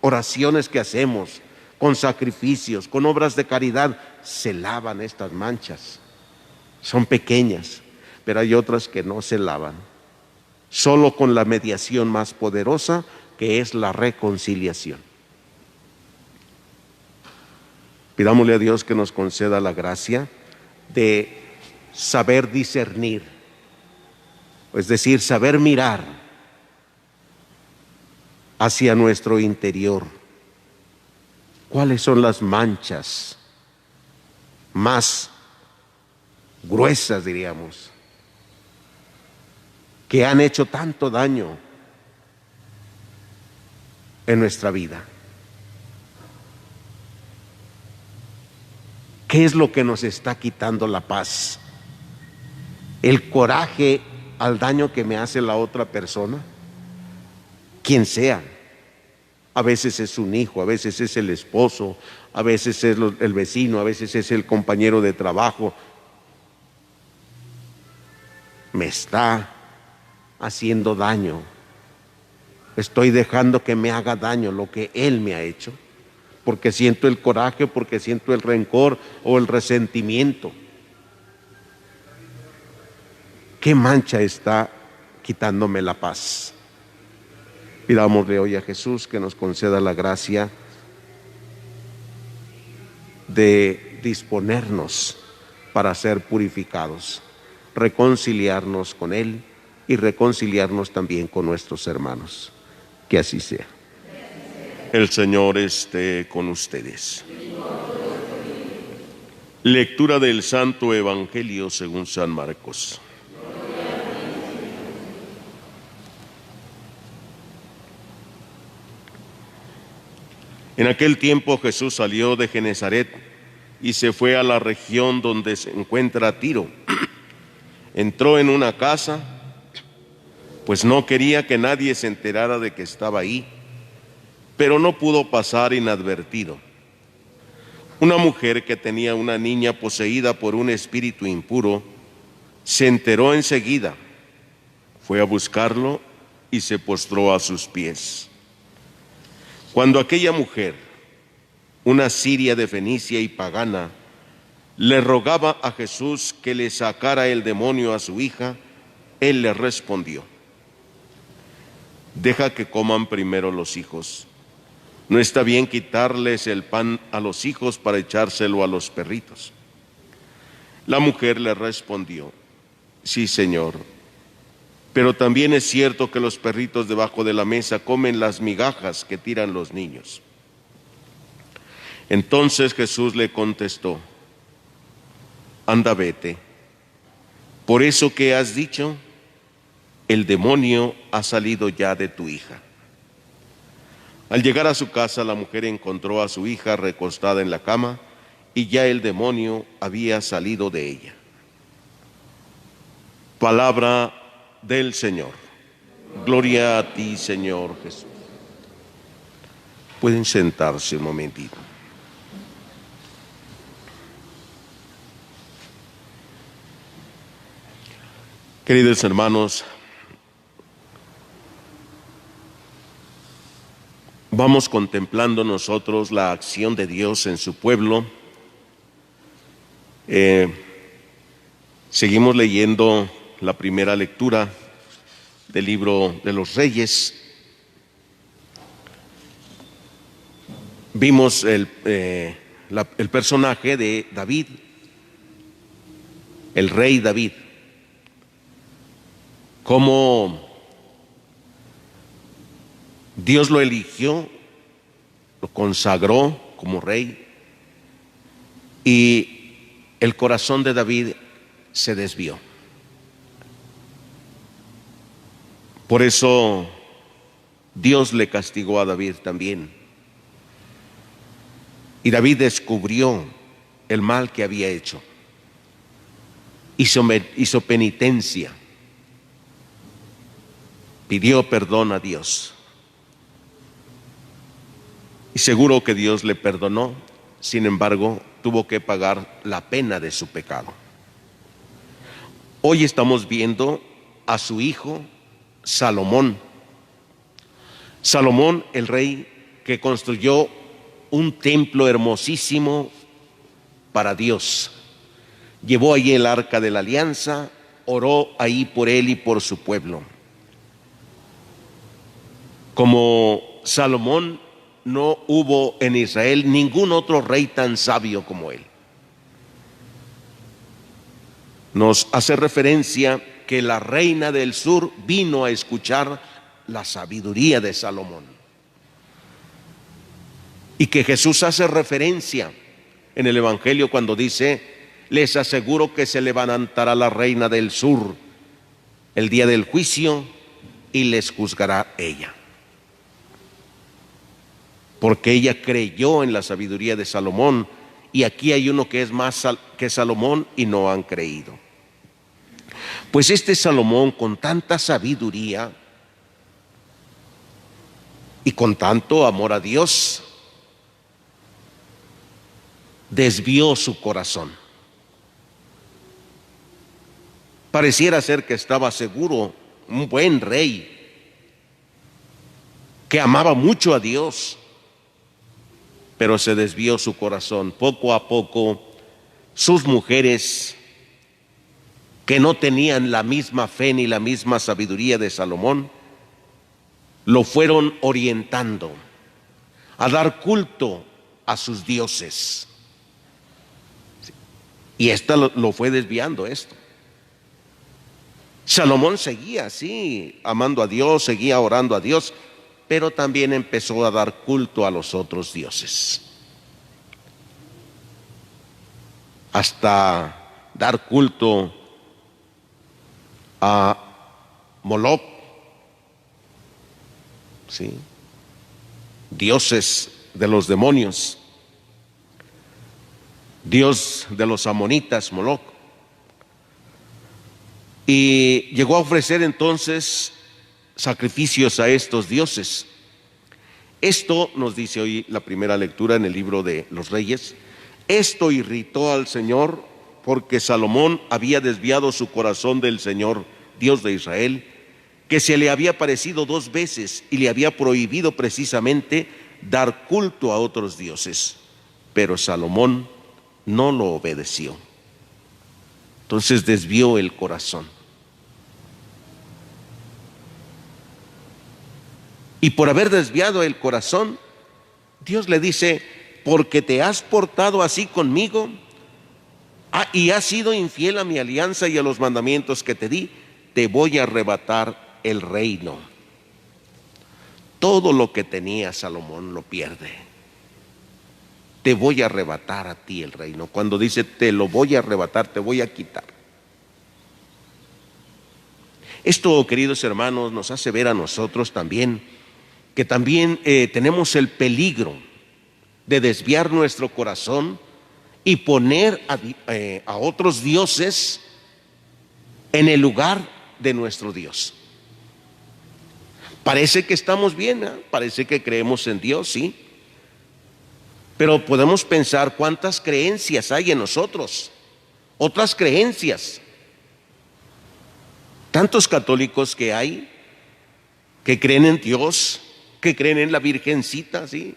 oraciones que hacemos, con sacrificios, con obras de caridad. Se lavan estas manchas. Son pequeñas, pero hay otras que no se lavan. Solo con la mediación más poderosa, que es la reconciliación. Pidámosle a Dios que nos conceda la gracia de saber discernir, es decir, saber mirar hacia nuestro interior. ¿Cuáles son las manchas más gruesas, diríamos, que han hecho tanto daño en nuestra vida? ¿Qué es lo que nos está quitando la paz? ¿El coraje al daño que me hace la otra persona? Quien sea. A veces es un hijo, a veces es el esposo, a veces es el vecino, a veces es el compañero de trabajo. Me está haciendo daño. Estoy dejando que me haga daño lo que él me ha hecho, porque siento el coraje, porque siento el rencor o el resentimiento. ¿Qué mancha está quitándome la paz? Pidámosle hoy a Jesús que nos conceda la gracia de disponernos para ser purificados, reconciliarnos con Él y reconciliarnos también con nuestros hermanos. Que así sea. El Señor esté con ustedes. Lectura del Santo Evangelio según San Marcos. En aquel tiempo Jesús salió de Genezaret y se fue a la región donde se encuentra Tiro. Entró en una casa, pues no quería que nadie se enterara de que estaba ahí, pero no pudo pasar inadvertido. Una mujer que tenía una niña poseída por un espíritu impuro se enteró enseguida, fue a buscarlo y se postró a sus pies. Cuando aquella mujer, una siria de Fenicia y pagana, le rogaba a Jesús que le sacara el demonio a su hija, él le respondió: deja que coman primero los hijos. No está bien quitarles el pan a los hijos para echárselo a los perritos. La mujer le respondió: sí, Señor, pero también es cierto que los perritos debajo de la mesa comen las migajas que tiran los niños. Entonces Jesús le contestó: anda, vete. Por eso que has dicho, el demonio ha salido ya de tu hija. Al llegar a su casa, la mujer encontró a su hija recostada en la cama y ya el demonio había salido de ella. Palabra del Señor. Gloria a ti, Señor Jesús. Pueden sentarse un momentito. Queridos hermanos, vamos contemplando nosotros la acción de Dios en su pueblo. Seguimos leyendo la primera lectura del libro de los Reyes. Vimos el personaje de David, el rey David, cómo Dios lo eligió, lo consagró como rey, y el corazón de David se desvió. Por eso Dios le castigó a David también. Y David descubrió el mal que había hecho. Hizo penitencia. Pidió perdón a Dios. Y seguro que Dios le perdonó. Sin embargo, tuvo que pagar la pena de su pecado. Hoy estamos viendo a su hijo Salomón. Salomón, el rey que construyó un templo hermosísimo para Dios. Llevó allí el arca de la alianza, oró ahí por él y por su pueblo. Como Salomón, no hubo en Israel ningún otro rey tan sabio como él. Nos hace referencia que la reina del sur vino a escuchar la sabiduría de Salomón. Y que Jesús hace referencia en el Evangelio cuando dice: les aseguro que se levantará la reina del sur el día del juicio y les juzgará ella. Porque ella creyó en la sabiduría de Salomón, y aquí hay uno que es más que Salomón y no han creído. Pues este Salomón, con tanta sabiduría y con tanto amor a Dios, desvió su corazón. Pareciera ser que estaba seguro, un buen rey, que amaba mucho a Dios, pero se desvió su corazón. Poco a poco, sus mujeres, que no tenían la misma fe ni la misma sabiduría de Salomón, lo fueron orientando a dar culto a sus dioses. Y esta lo fue desviando esto. Salomón seguía así, amando a Dios, seguía orando a Dios, pero también empezó a dar culto a los otros dioses. Hasta dar culto a Moloch, ¿sí? Dioses de los demonios, dios de los amonitas, Moloch. Y llegó a ofrecer entonces sacrificios a estos dioses. Esto nos dice hoy la primera lectura en el libro de los Reyes. Esto irritó al Señor porque Salomón había desviado su corazón del Señor, Dios de Israel, que se le había aparecido 2 veces y le había prohibido precisamente dar culto a otros dioses. Pero Salomón no lo obedeció. Entonces desvió el corazón. Y por haber desviado el corazón, Dios le dice: porque te has portado así conmigo y has sido infiel a mi alianza y a los mandamientos que te di, te voy a arrebatar el reino. Todo lo que tenía Salomón lo pierde. Te voy a arrebatar a ti el reino. Cuando dice te lo voy a arrebatar, te voy a quitar. Esto, queridos hermanos, nos hace ver a nosotros también que también tenemos el peligro de desviar nuestro corazón y poner a otros dioses en el lugar de nuestro Dios. Parece que estamos bien, ¿eh? Parece que creemos en Dios, sí, pero podemos pensar cuántas creencias hay en nosotros, otras creencias. Tantos católicos que hay que creen en Dios, que creen en la Virgencita, sí,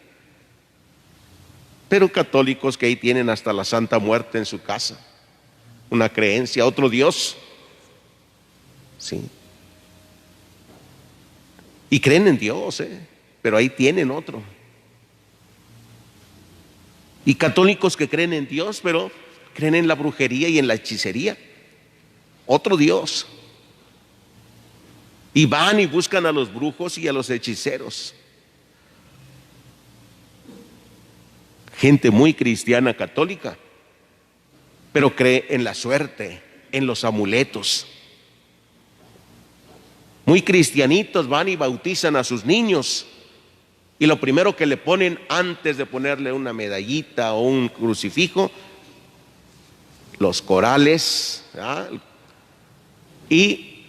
pero católicos que ahí tienen hasta la Santa Muerte en su casa, una creencia, otro Dios, sí, y creen en Dios, pero ahí tienen otro. Y católicos que creen en Dios, pero creen en la brujería y en la hechicería, otro Dios. Y van y buscan a los brujos y a los hechiceros. gente muy cristiana católica, pero cree en la suerte, en los amuletos. Muy cristianitos van y bautizan a sus niños, y lo primero que le ponen antes de ponerle una medallita o un crucifijo, los corales, ¿verdad?, y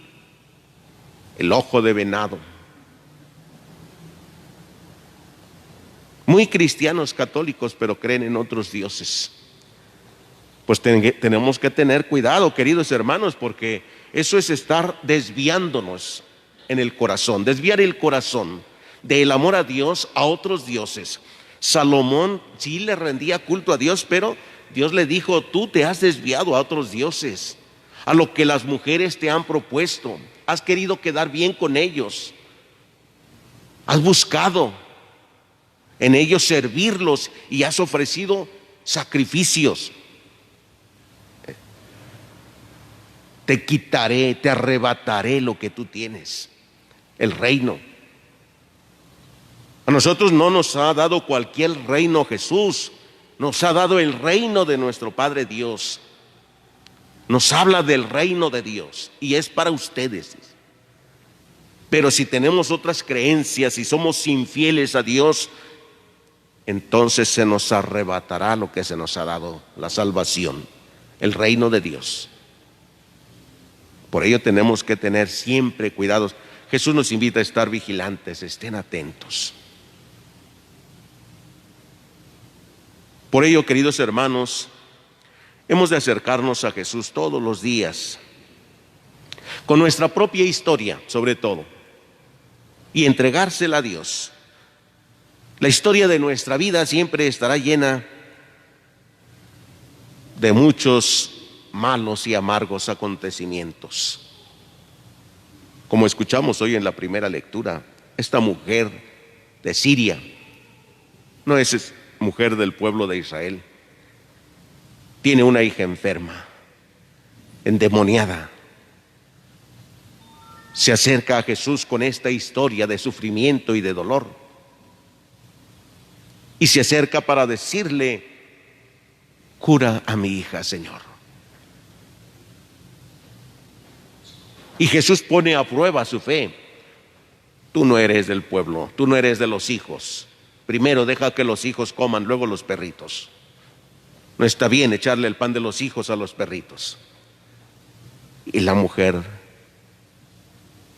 el ojo de venado. Muy cristianos católicos, pero creen en otros dioses. Pues tenemos que tener cuidado, queridos hermanos, porque eso es estar desviándonos en el corazón, desviar el corazón del amor a Dios a otros dioses. Salomón sí le rendía culto a Dios, pero Dios le dijo: tú te has desviado a otros dioses, a lo que las mujeres te han propuesto. Has querido quedar bien con ellos, has buscado en ellos servirlos y has ofrecido sacrificios. Te quitaré, te arrebataré lo que tú tienes, el reino. A nosotros no nos ha dado cualquier reino Jesús, nos ha dado el reino de nuestro Padre Dios. Nos habla del reino de Dios y es para ustedes. Pero si tenemos otras creencias y somos infieles a Dios, entonces se nos arrebatará lo que se nos ha dado, la salvación, el reino de Dios. Por ello tenemos que tener siempre cuidados. Jesús nos invita a estar vigilantes, estén atentos. Por ello, queridos hermanos, hemos de acercarnos a Jesús todos los días, con nuestra propia historia sobre todo, y entregársela a Dios. La historia de nuestra vida siempre estará llena de muchos malos y amargos acontecimientos. Como escuchamos hoy en la primera lectura, esta mujer de Siria no es mujer del pueblo de Israel. Tiene una hija enferma, endemoniada. Se acerca a Jesús con esta historia de sufrimiento y de dolor. Y se acerca para decirle: cura a mi hija, Señor. Y Jesús pone a prueba su fe. Tú no eres del pueblo, tú no eres de los hijos. Primero deja que los hijos coman, luego los perritos. No está bien echarle el pan de los hijos a los perritos. Y la mujer,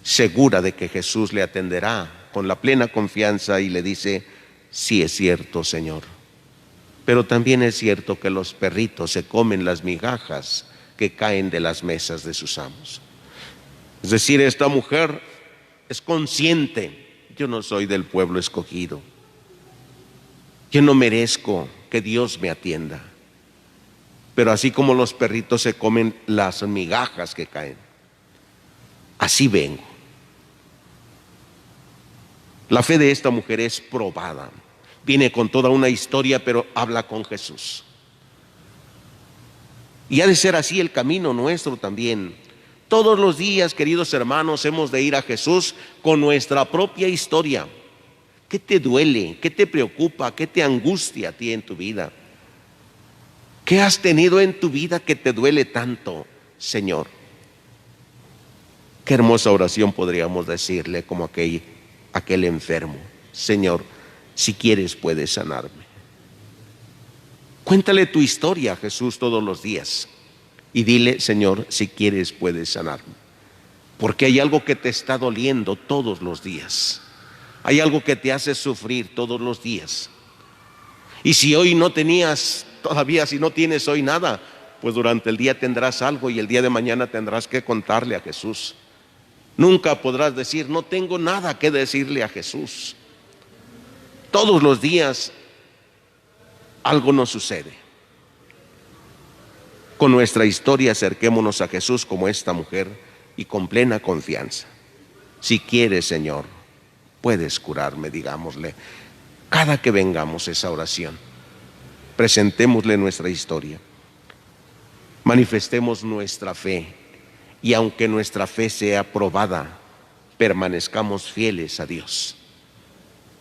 segura de que Jesús le atenderá, con la plena confianza, y le dice: sí, es cierto, Señor, pero también es cierto que los perritos se comen las migajas que caen de las mesas de sus amos. Es decir, esta mujer es consciente: yo no soy del pueblo escogido, yo no merezco que Dios me atienda, pero así como los perritos se comen las migajas que caen, así vengo. La fe de esta mujer es probada. Viene con toda una historia, pero habla con Jesús. Y ha de ser así el camino nuestro también. Todos los días, queridos hermanos, hemos de ir a Jesús con nuestra propia historia. ¿Qué te duele? ¿Qué te preocupa? ¿Qué te angustia a ti en tu vida? ¿Qué has tenido en tu vida que te duele tanto, Señor? Qué hermosa oración podríamos decirle como aquel enfermo: Señor, si quieres puedes sanarme. Cuéntale tu historia a Jesús todos los días y dile: Señor, si quieres puedes sanarme. Porque hay algo que te está doliendo todos los días. Hay algo que te hace sufrir todos los días. Y si hoy no tenías, todavía si no tienes hoy nada, pues durante el día tendrás algo y el día de mañana tendrás que contarle a Jesús. Nunca podrás decir: no tengo nada que decirle a Jesús. Todos los días algo nos sucede. Con nuestra historia acerquémonos a Jesús como esta mujer y con plena confianza. Si quieres, Señor, puedes curarme, digámosle. Cada que vengamos esa oración, presentémosle nuestra historia, manifestemos nuestra fe, y aunque nuestra fe sea probada, permanezcamos fieles a Dios.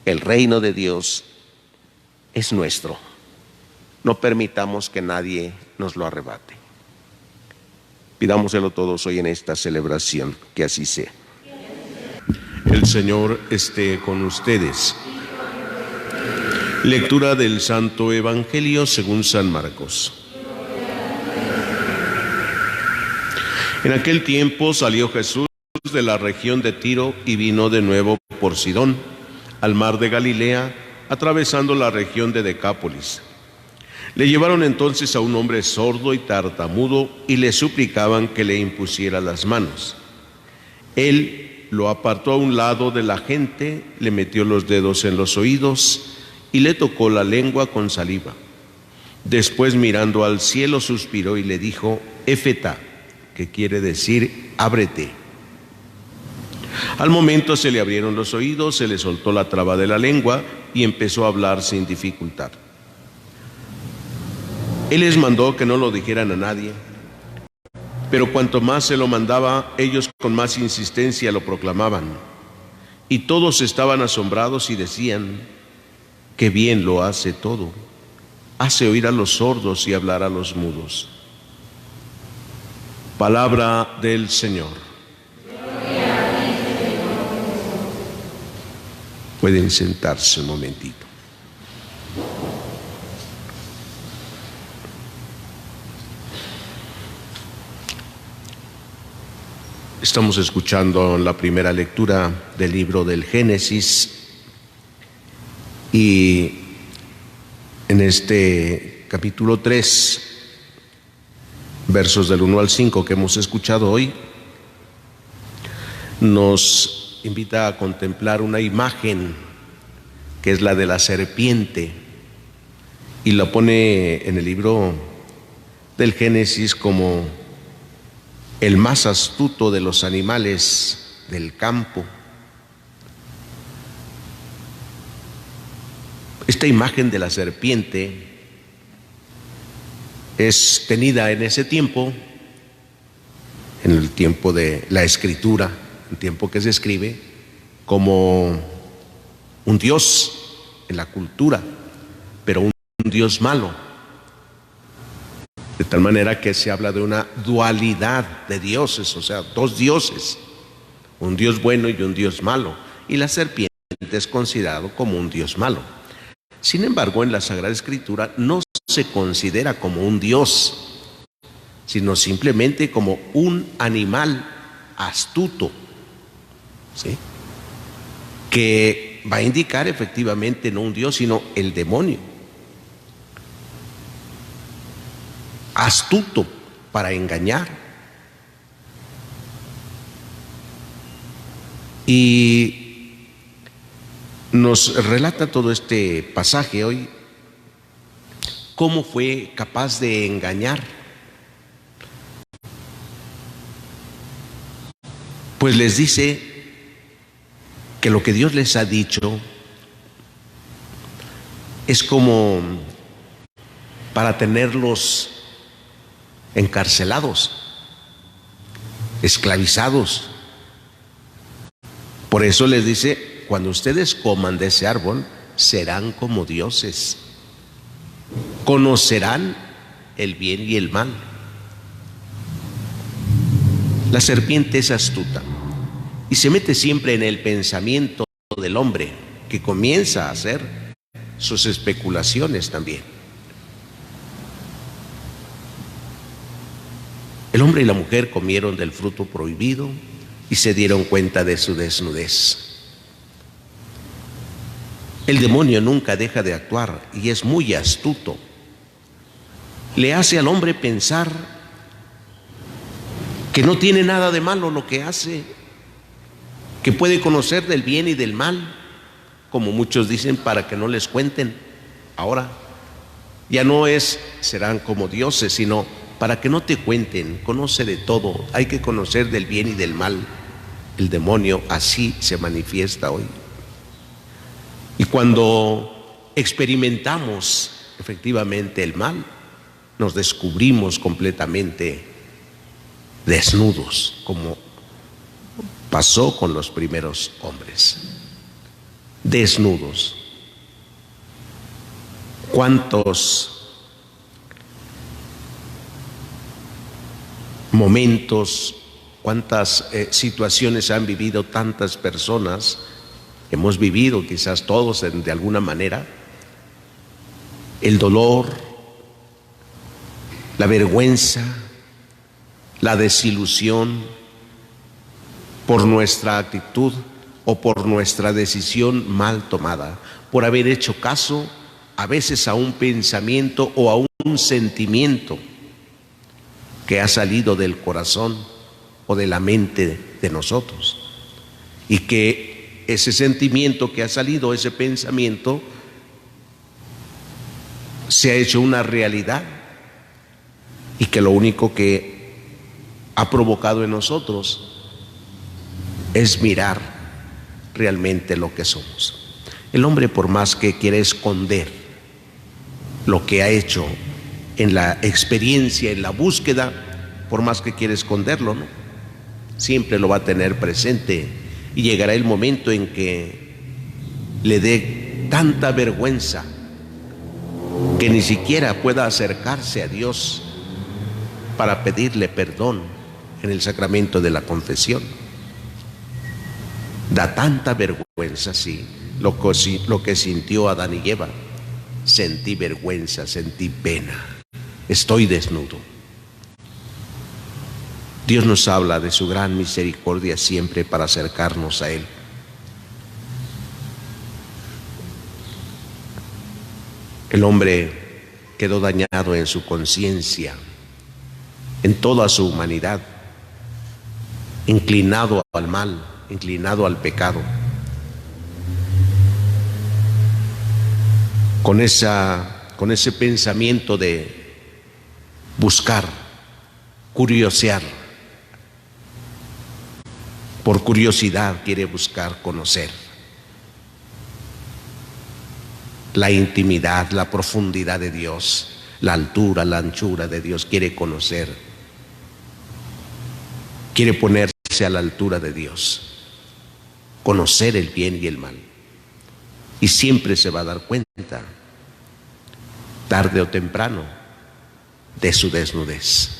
El reino de Dios es nuestro, No permitamos que nadie nos lo arrebate. Pidámoselo todos hoy en esta celebración, que así sea. El Señor esté con ustedes. Lectura del Santo Evangelio según San Marcos. En aquel tiempo salió Jesús de la región de Tiro y vino de nuevo por Sidón, al mar de Galilea, atravesando la región de Decápolis. Le llevaron entonces a un hombre sordo y tartamudo y le suplicaban que le impusiera las manos. Él lo apartó a un lado de la gente, le metió los dedos en los oídos y le tocó la lengua con saliva. Después, mirando al cielo, suspiró y le dijo: Efetá, que quiere decir ábrete. Al momento se le abrieron los oídos, se le soltó la traba de la lengua y empezó a hablar sin dificultad. Él les mandó que no lo dijeran a nadie, pero cuanto más se lo mandaba, ellos con más insistencia lo proclamaban. Y todos estaban asombrados y decían: qué bien lo hace todo. Hace oír a los sordos y hablar a los mudos. Palabra del Señor. Pueden sentarse un momentito. Estamos escuchando la primera lectura del libro del Génesis y en este capítulo 3, versos del 1 al 5 que hemos escuchado hoy, nos invita a contemplar una imagen que es la de la serpiente y la pone en el libro del Génesis como el más astuto de los animales del campo. Esta imagen de la serpiente es tenida en ese tiempo, en el tiempo de la escritura, el tiempo que se escribe, como un dios en la cultura, pero un dios malo. De tal manera que se habla de una dualidad de dioses, o sea, dos dioses, un dios bueno y un dios malo, y la serpiente es considerado como un dios malo. Sin embargo, en la Sagrada Escritura no se considera como un dios, sino simplemente como un animal astuto, ¿sí?, que va a indicar efectivamente no un dios, sino el demonio. Astuto para engañar. Y nos relata todo este pasaje hoy cómo fue capaz de engañar. Pues les dice que lo que Dios les ha dicho es como para tenerlos encarcelados, esclavizados. Por eso les dice: cuando ustedes coman de ese árbol, serán como dioses, conocerán el bien y el mal. La serpiente es astuta y se mete siempre en el pensamiento del hombre, que comienza a hacer sus especulaciones también. El hombre y la mujer comieron del fruto prohibido y se dieron cuenta de su desnudez. El demonio nunca deja de actuar y es muy astuto. Le hace al hombre pensar que no tiene nada de malo lo que hace, que puede conocer del bien y del mal, como muchos dicen, para que no les cuenten. Ahora ya no es serán como dioses, sino para que no te cuenten. Conoce de todo, hay que conocer del bien y del mal. El demonio así se manifiesta hoy. Y cuando experimentamos efectivamente el mal, nos descubrimos completamente desnudos, como pasó con los primeros hombres. Desnudos. ¿Cuántos momentos, cuántas situaciones han vivido tantas personas, hemos vivido quizás todos de alguna manera, el dolor, la vergüenza, la desilusión por nuestra actitud o por nuestra decisión mal tomada, por haber hecho caso a veces a un pensamiento o a un sentimiento que ha salido del corazón o de la mente de nosotros, y que ese sentimiento que ha salido, ese pensamiento, se ha hecho una realidad, y que lo único que ha provocado en nosotros es mirar realmente lo que somos. El hombre, por más que quiere esconder lo que ha hecho en la experiencia, en la búsqueda, por más que quiere esconderlo, ¿no?, siempre lo va a tener presente, y llegará el momento en que le dé tanta vergüenza que ni siquiera pueda acercarse a Dios para pedirle perdón en el sacramento de la confesión. Da tanta vergüenza, sí, lo que sintió Adán y Eva. Sentí vergüenza, sentí pena, estoy desnudo. Dios nos habla de su gran misericordia siempre para acercarnos a Él. El hombre quedó dañado en su conciencia, en toda su humanidad, inclinado al mal, inclinado al pecado, con ese pensamiento de buscar, curiosear. Por curiosidad quiere buscar conocer la intimidad, la profundidad de Dios, la altura, la anchura de Dios. Quiere conocer, quiere ponerse a la altura de Dios, conocer el bien y el mal. Y siempre se va a dar cuenta, tarde o temprano, de su desnudez.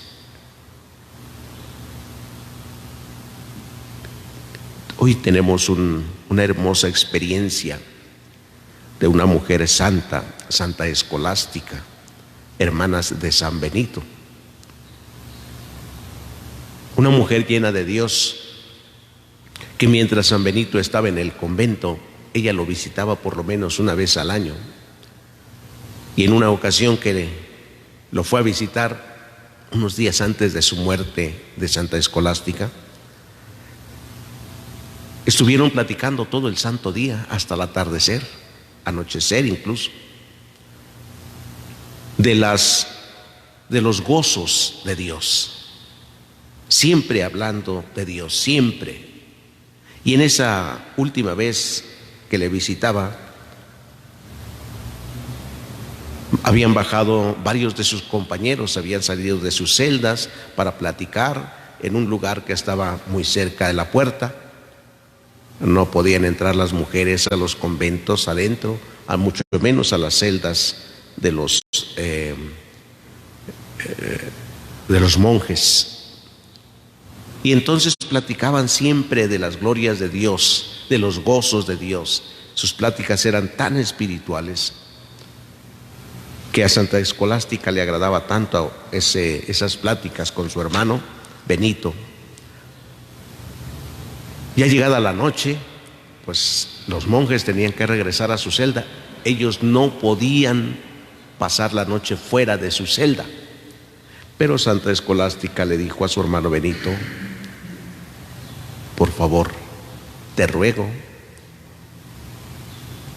Hoy tenemos una hermosa experiencia de una mujer santa, Santa Escolástica, hermanas de San Benito. Una mujer llena de Dios, que mientras San Benito estaba en el convento, ella lo visitaba por lo menos una vez al año. Y en una ocasión que lo fue a visitar, unos días antes de su muerte, de Santa Escolástica, estuvieron platicando todo el santo día hasta el atardecer, anochecer incluso, de los gozos de Dios, siempre hablando de Dios, siempre. Y en esa última vez que le visitaba, habían bajado varios de sus compañeros, habían salido de sus celdas para platicar en un lugar que estaba muy cerca de la puerta. No podían entrar las mujeres a los conventos adentro, a mucho menos a las celdas de los monjes. Y entonces platicaban siempre de las glorias de Dios, de los gozos de Dios. Sus pláticas eran tan espirituales que a Santa Escolástica le agradaba tanto esas pláticas con su hermano Benito. Ya llegada la noche, pues los monjes tenían que regresar a su celda. Ellos no podían pasar la noche fuera de su celda. Pero Santa Escolástica le dijo a su hermano Benito: por favor, te ruego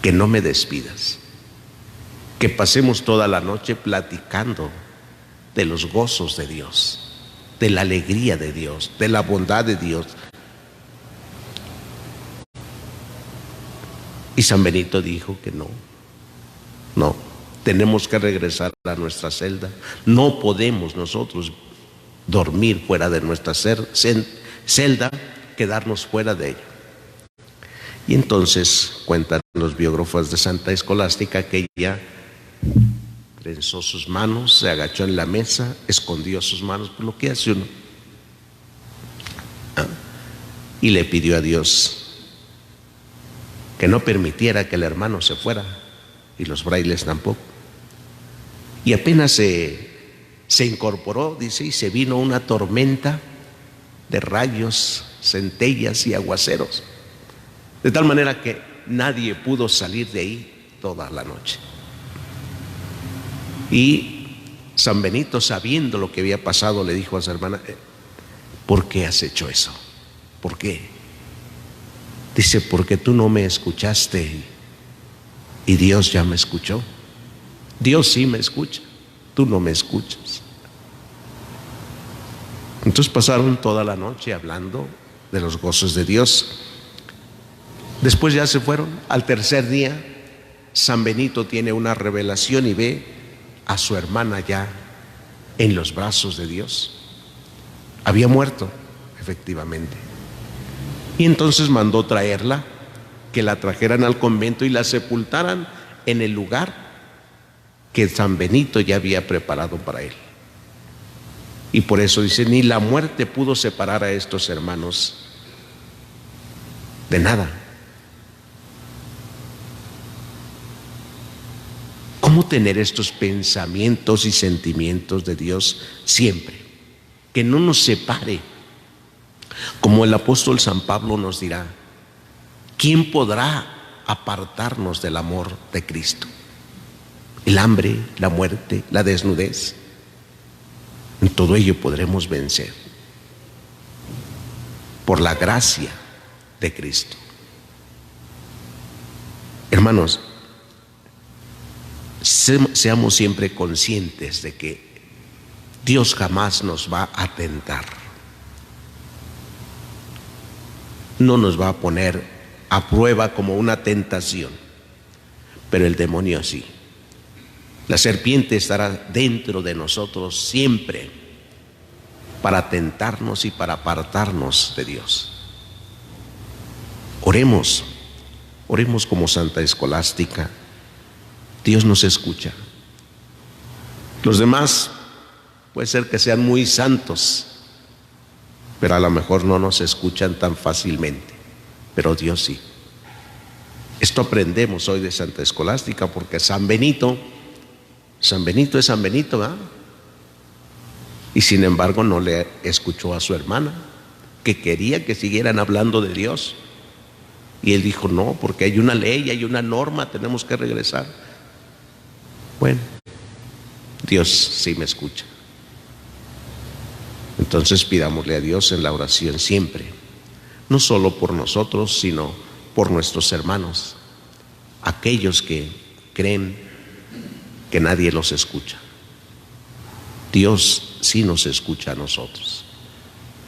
que no me despidas, que pasemos toda la noche platicando de los gozos de Dios, de la alegría de Dios, de la bondad de Dios. Y San Benito dijo que no, tenemos que regresar a nuestra celda. No podemos nosotros dormir fuera de nuestra celda, quedarnos fuera de ella. Y entonces cuentan los biógrafos de Santa Escolástica que ella trenzó sus manos, se agachó en la mesa, escondió sus manos, por lo que hace uno y le pidió a Dios que no permitiera que el hermano se fuera y los frailes tampoco. Y apenas se incorporó, dice, y se vino una tormenta de rayos, centellas y aguaceros, de tal manera que nadie pudo salir de ahí toda la noche. Y San Benito, sabiendo lo que había pasado, le dijo a su hermana: ¿por qué has hecho eso? ¿Por qué? Dice: porque tú no me escuchaste y Dios ya me escuchó. Dios sí me escucha, tú no me escuchas. Entonces pasaron toda la noche hablando de los gozos de Dios. Después ya se fueron. Al tercer día, San Benito tiene una revelación y ve a su hermana ya en los brazos de Dios. Había muerto, efectivamente. Y entonces mandó traerla, que la trajeran al convento y la sepultaran en el lugar que San Benito ya había preparado para él. Y por eso dice: ni la muerte pudo separar a estos hermanos de nada. ¿Cómo tener estos pensamientos y sentimientos de Dios siempre? Que no nos separe. Como el apóstol San Pablo nos dirá: ¿quién podrá apartarnos del amor de Cristo? El hambre, la muerte, la desnudez. En todo ello podremos vencer por la gracia de Cristo. Hermanos, seamos siempre conscientes de que Dios jamás nos va a tentar. No nos va a poner a prueba como una tentación, pero el demonio sí. La serpiente estará dentro de nosotros siempre para tentarnos y para apartarnos de Dios. Oremos como Santa Escolástica. Dios nos escucha. Los demás puede ser que sean muy santos, pero a lo mejor no nos escuchan tan fácilmente, pero Dios sí. Esto aprendemos hoy de Santa Escolástica, porque San Benito es San Benito, ¿verdad? Y sin embargo no le escuchó a su hermana, que quería que siguieran hablando de Dios. Y él dijo: no, porque hay una ley, hay una norma, tenemos que regresar. Bueno, Dios sí me escucha. Entonces pidámosle a Dios en la oración siempre, no solo por nosotros, sino por nuestros hermanos, aquellos que creen que nadie los escucha. Dios sí nos escucha a nosotros.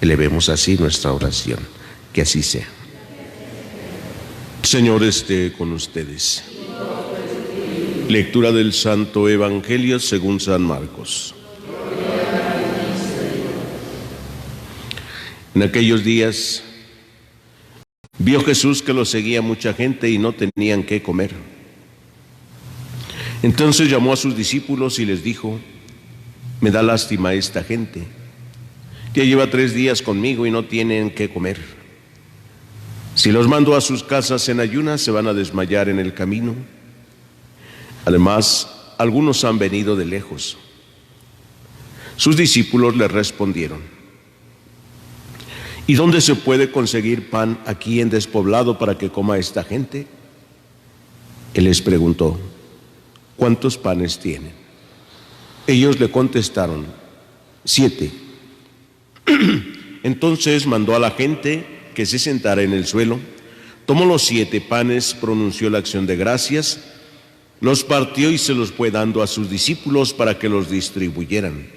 Elevemos así nuestra oración, que así sea. Señor esté con ustedes. Lectura del Santo Evangelio según San Marcos. En aquellos días vio Jesús que lo seguía mucha gente y no tenían qué comer. Entonces llamó a sus discípulos y les dijo: me da lástima esta gente. Ya lleva 3 días conmigo y no tienen qué comer. Si los mando a sus casas en ayunas, se van a desmayar en el camino. Además, algunos han venido de lejos. Sus discípulos le respondieron: ¿y dónde se puede conseguir pan aquí en despoblado para que coma esta gente? Él les preguntó: ¿cuántos panes tienen? Ellos le contestaron: 7. Entonces mandó a la gente que se sentara en el suelo, tomó los 7 panes, pronunció la acción de gracias, los partió y se los fue dando a sus discípulos para que los distribuyeran.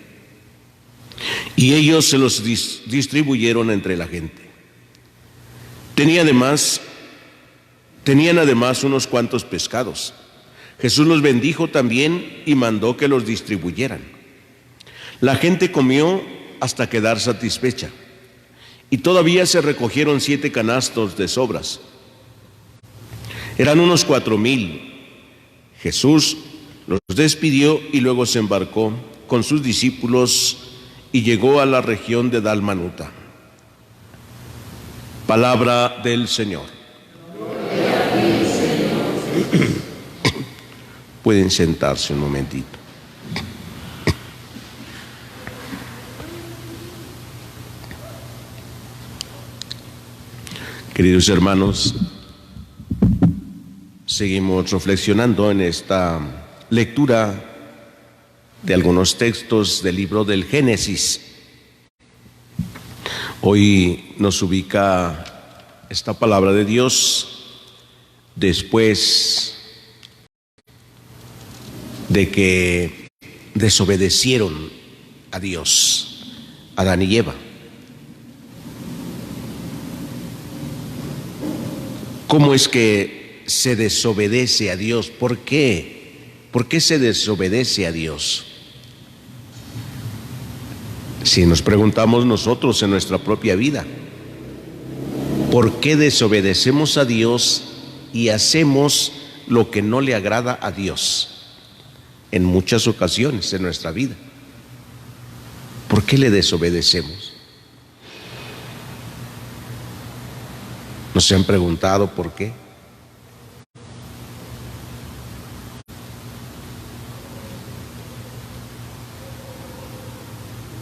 Y ellos se los distribuyeron entre la gente. Tenían además unos cuantos pescados. Jesús los bendijo también y mandó que los distribuyeran. La gente comió hasta quedar satisfecha, y todavía se recogieron 7 canastos de sobras. Eran unos 4,000. Jesús los despidió y luego se embarcó con sus discípulos y llegó a la región de Dalmanuta. Palabra del Señor. Pueden sentarse un momentito. Queridos hermanos, seguimos reflexionando en esta lectura de algunos textos del libro del Génesis. Hoy nos ubica esta palabra de Dios después de que desobedecieron a Dios, Adán y Eva. ¿Cómo es que se desobedece a Dios? ¿Por qué? ¿Por qué se desobedece a Dios? Si nos preguntamos nosotros en nuestra propia vida, ¿por qué desobedecemos a Dios y hacemos lo que no le agrada a Dios en muchas ocasiones en nuestra vida? ¿Por qué le desobedecemos? ¿Nos han preguntado por qué?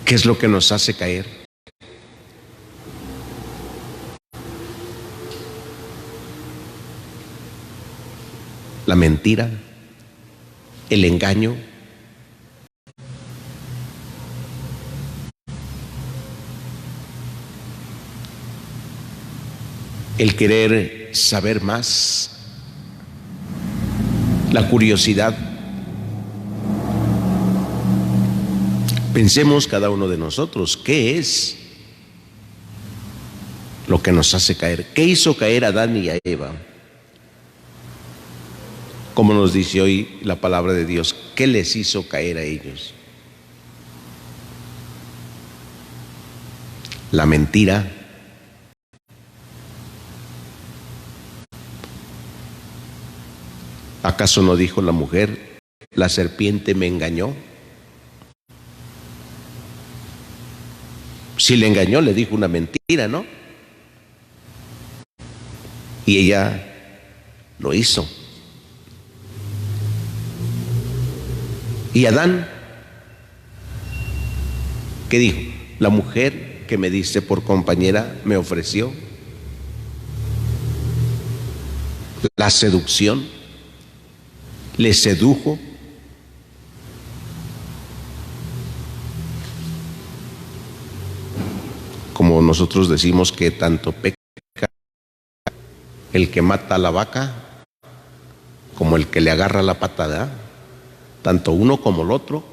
¿Qué es lo que nos hace caer? La mentira, el engaño, el querer saber más, la curiosidad. Pensemos cada uno de nosotros, ¿qué es lo que nos hace caer? ¿Qué hizo caer a Adán y a Eva? Como nos dice hoy la palabra de Dios, ¿qué les hizo caer a ellos? La mentira, ¿acaso no dijo la mujer, la serpiente me engañó? Si le engañó, le dijo una mentira, ¿no? Y ella lo hizo. ¿Y Adán qué dijo? La mujer que me diste por compañera me ofreció. La seducción, le sedujo. Como nosotros decimos que tanto peca el que mata a la vaca como el que le agarra la patada, tanto uno como el otro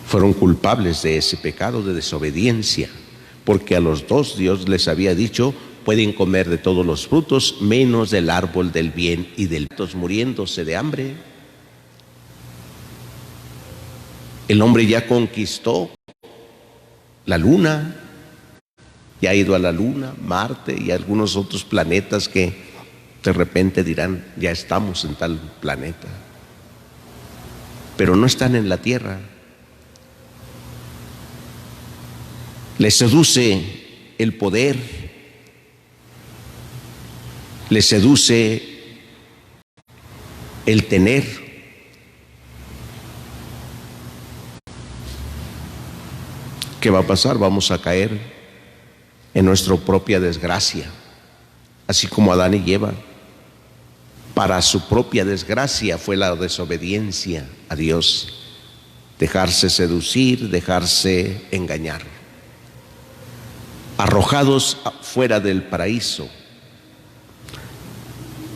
fueron culpables de ese pecado de desobediencia, porque a los dos Dios les había dicho, pueden comer de todos los frutos, menos del árbol del bien y del mal, muriéndose de hambre. El hombre ya conquistó la luna, ya ha ido a la luna, Marte y algunos otros planetas que de repente dirán, ya estamos en tal planeta, pero no están en la Tierra. Les seduce el poder, les seduce el tener. ¿Qué va a pasar? Vamos a caer en nuestra propia desgracia, así como Adán y Eva. Para su propia desgracia fue la desobediencia a Dios, dejarse seducir, dejarse engañar, arrojados fuera del paraíso.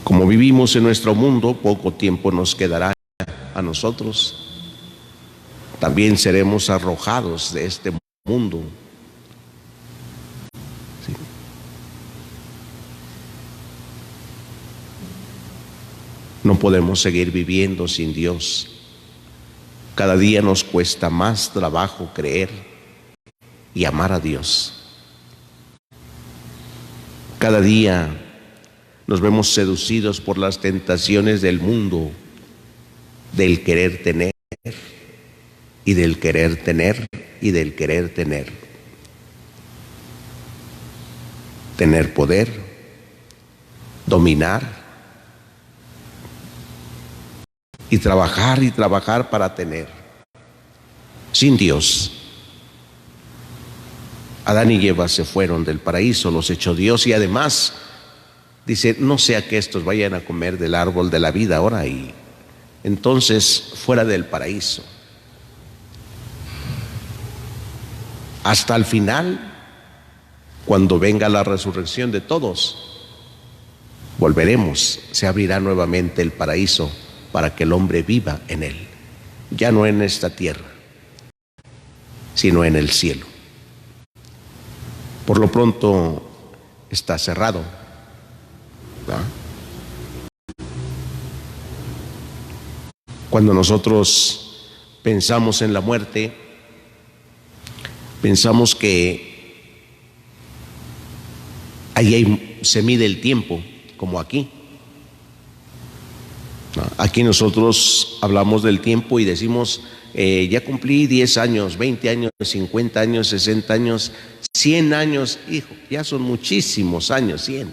Como vivimos en nuestro mundo, poco tiempo nos quedará a nosotros. También seremos arrojados de este mundo. ¿Sí? No podemos seguir viviendo sin Dios. Cada día nos cuesta más trabajo creer y amar a Dios. Cada día nos vemos seducidos por las tentaciones del mundo, del querer tener y del querer tener y del querer tener. tener poder, dominar y trabajar para tener. Sin Dios, Adán y Eva se fueron del paraíso, los echó Dios, y además dice, no sea que estos vayan a comer del árbol de la vida ahora, y entonces fuera del paraíso. Hasta el final, cuando venga la resurrección de todos, volveremos, se abrirá nuevamente el paraíso para que el hombre viva en él, ya no en esta tierra, sino en el cielo. Por lo pronto está cerrado, ¿verdad? Cuando nosotros pensamos en la muerte, pensamos que ahí se mide el tiempo, como aquí. Aquí nosotros hablamos del tiempo y decimos, ya cumplí 10 años, 20 años, 50 años, 60 años, 100 años, hijo, ya son muchísimos años, 100.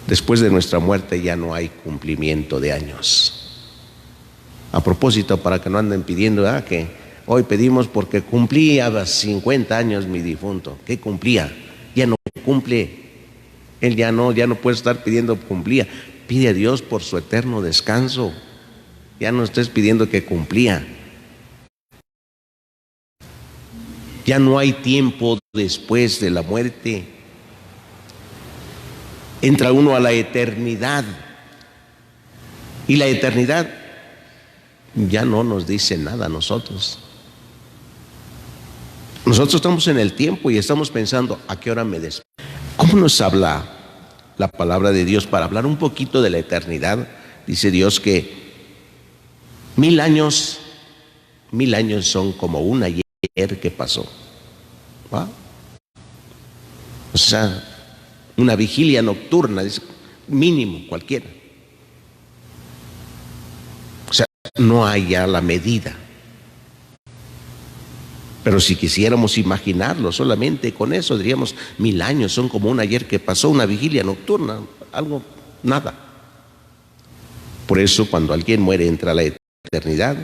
Después de nuestra muerte ya no hay cumplimiento de años. A propósito, para que no anden pidiendo, que hoy pedimos porque cumplía 50 años mi difunto. ¿Qué cumplía? Ya no cumple. Él ya no puede estar pidiendo cumplía. Pide a Dios por su eterno descanso. Ya no estés pidiendo que cumplía. Ya no hay tiempo después de la muerte. Entra uno a la eternidad. Y la eternidad ya no nos dice nada a nosotros. Nosotros estamos en el tiempo y estamos pensando, ¿a qué hora me despido? ¿Cómo nos habla la palabra de Dios para hablar un poquito de la eternidad? Dice Dios que 1000 años son como un ayer que pasó. ¿Va? O sea, una vigilia nocturna, dice, mínimo, cualquiera. O sea, no hay ya la medida. Pero si quisiéramos imaginarlo solamente con eso, diríamos, 1000 años son como un ayer que pasó, una vigilia nocturna, algo, nada. Por eso cuando alguien muere entra a la eternidad.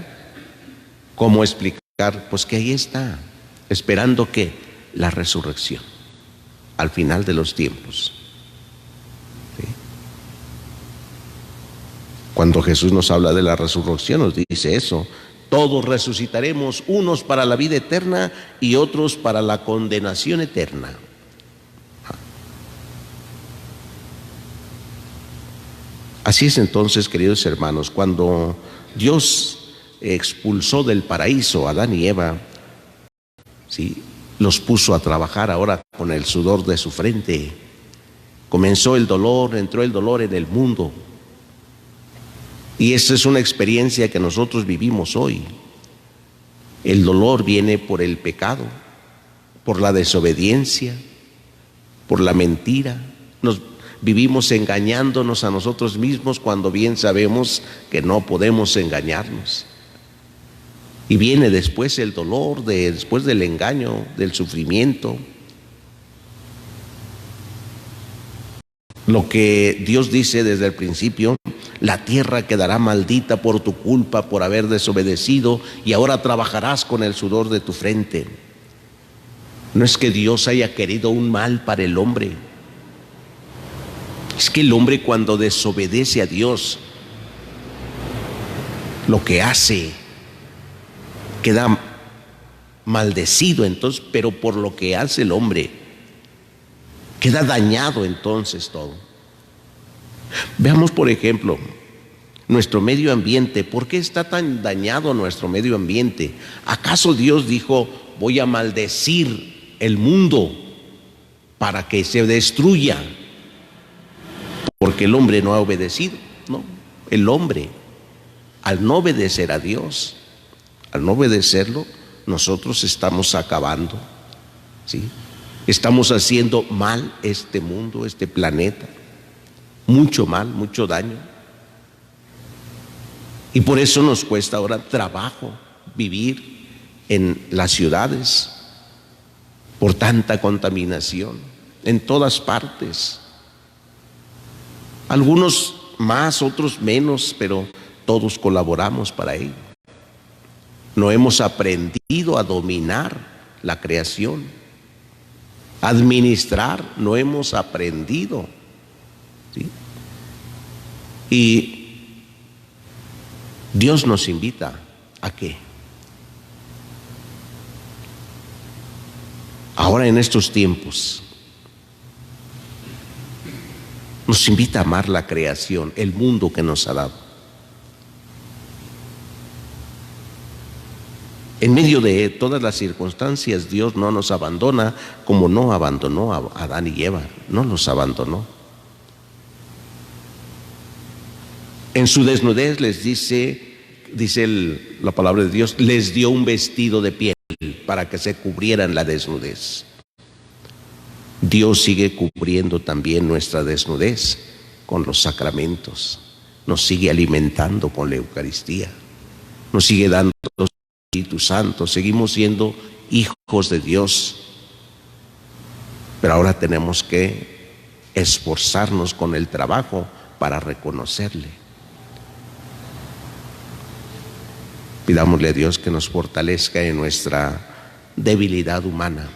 ¿Cómo explicar? Pues que ahí está, esperando que la resurrección, al final de los tiempos. ¿Sí? Cuando Jesús nos habla de la resurrección, nos dice eso. Todos resucitaremos, unos para la vida eterna y otros para la condenación eterna. Así es entonces, queridos hermanos, cuando Dios expulsó del paraíso a Adán y Eva, ¿sí?, los puso a trabajar ahora con el sudor de su frente. Comenzó el dolor, entró el dolor en el mundo. Y esa es una experiencia que nosotros vivimos hoy. El dolor viene por el pecado, por la desobediencia, por la mentira. Nos vivimos engañándonos a nosotros mismos cuando bien sabemos que no podemos engañarnos. Y viene después el dolor, después del engaño, del sufrimiento. Lo que Dios dice desde el principio: la tierra quedará maldita por tu culpa, por haber desobedecido, y ahora trabajarás con el sudor de tu frente. No es que Dios haya querido un mal para el hombre. Es que el hombre, cuando desobedece a Dios, lo que hace, queda maldecido entonces, pero por lo que hace el hombre, queda dañado entonces todo. Veamos, por ejemplo, nuestro medio ambiente. ¿Por qué está tan dañado nuestro medio ambiente? ¿Acaso Dios dijo, voy a maldecir el mundo para que se destruya porque el hombre no ha obedecido? No, el hombre, al no obedecer a Dios, al no obedecerlo, nosotros estamos acabando, ¿sí? Estamos haciendo mal este mundo, este planeta, mucho mal, mucho daño. Y por eso nos cuesta ahora trabajo vivir en las ciudades, por tanta contaminación. en todas partes. Algunos más, otros menos, pero todos colaboramos para ello. No hemos aprendido a dominar la creación, administrar, no hemos aprendido, ¿sí? Y Dios nos invita ¿a qué? Ahora en estos tiempos nos invita a amar la creación, el mundo que nos ha dado. En medio de todas las circunstancias, Dios no nos abandona como no abandonó a Adán y Eva, no los abandonó. En su desnudez les dice la palabra de Dios, les dio un vestido de piel para que se cubrieran la desnudez. Dios sigue cubriendo también nuestra desnudez con los sacramentos, nos sigue alimentando con la Eucaristía, nos sigue dando el Espíritu Santo, seguimos siendo hijos de Dios, pero ahora tenemos que esforzarnos con el trabajo para reconocerle. Pidámosle a Dios que nos fortalezca en nuestra debilidad humana,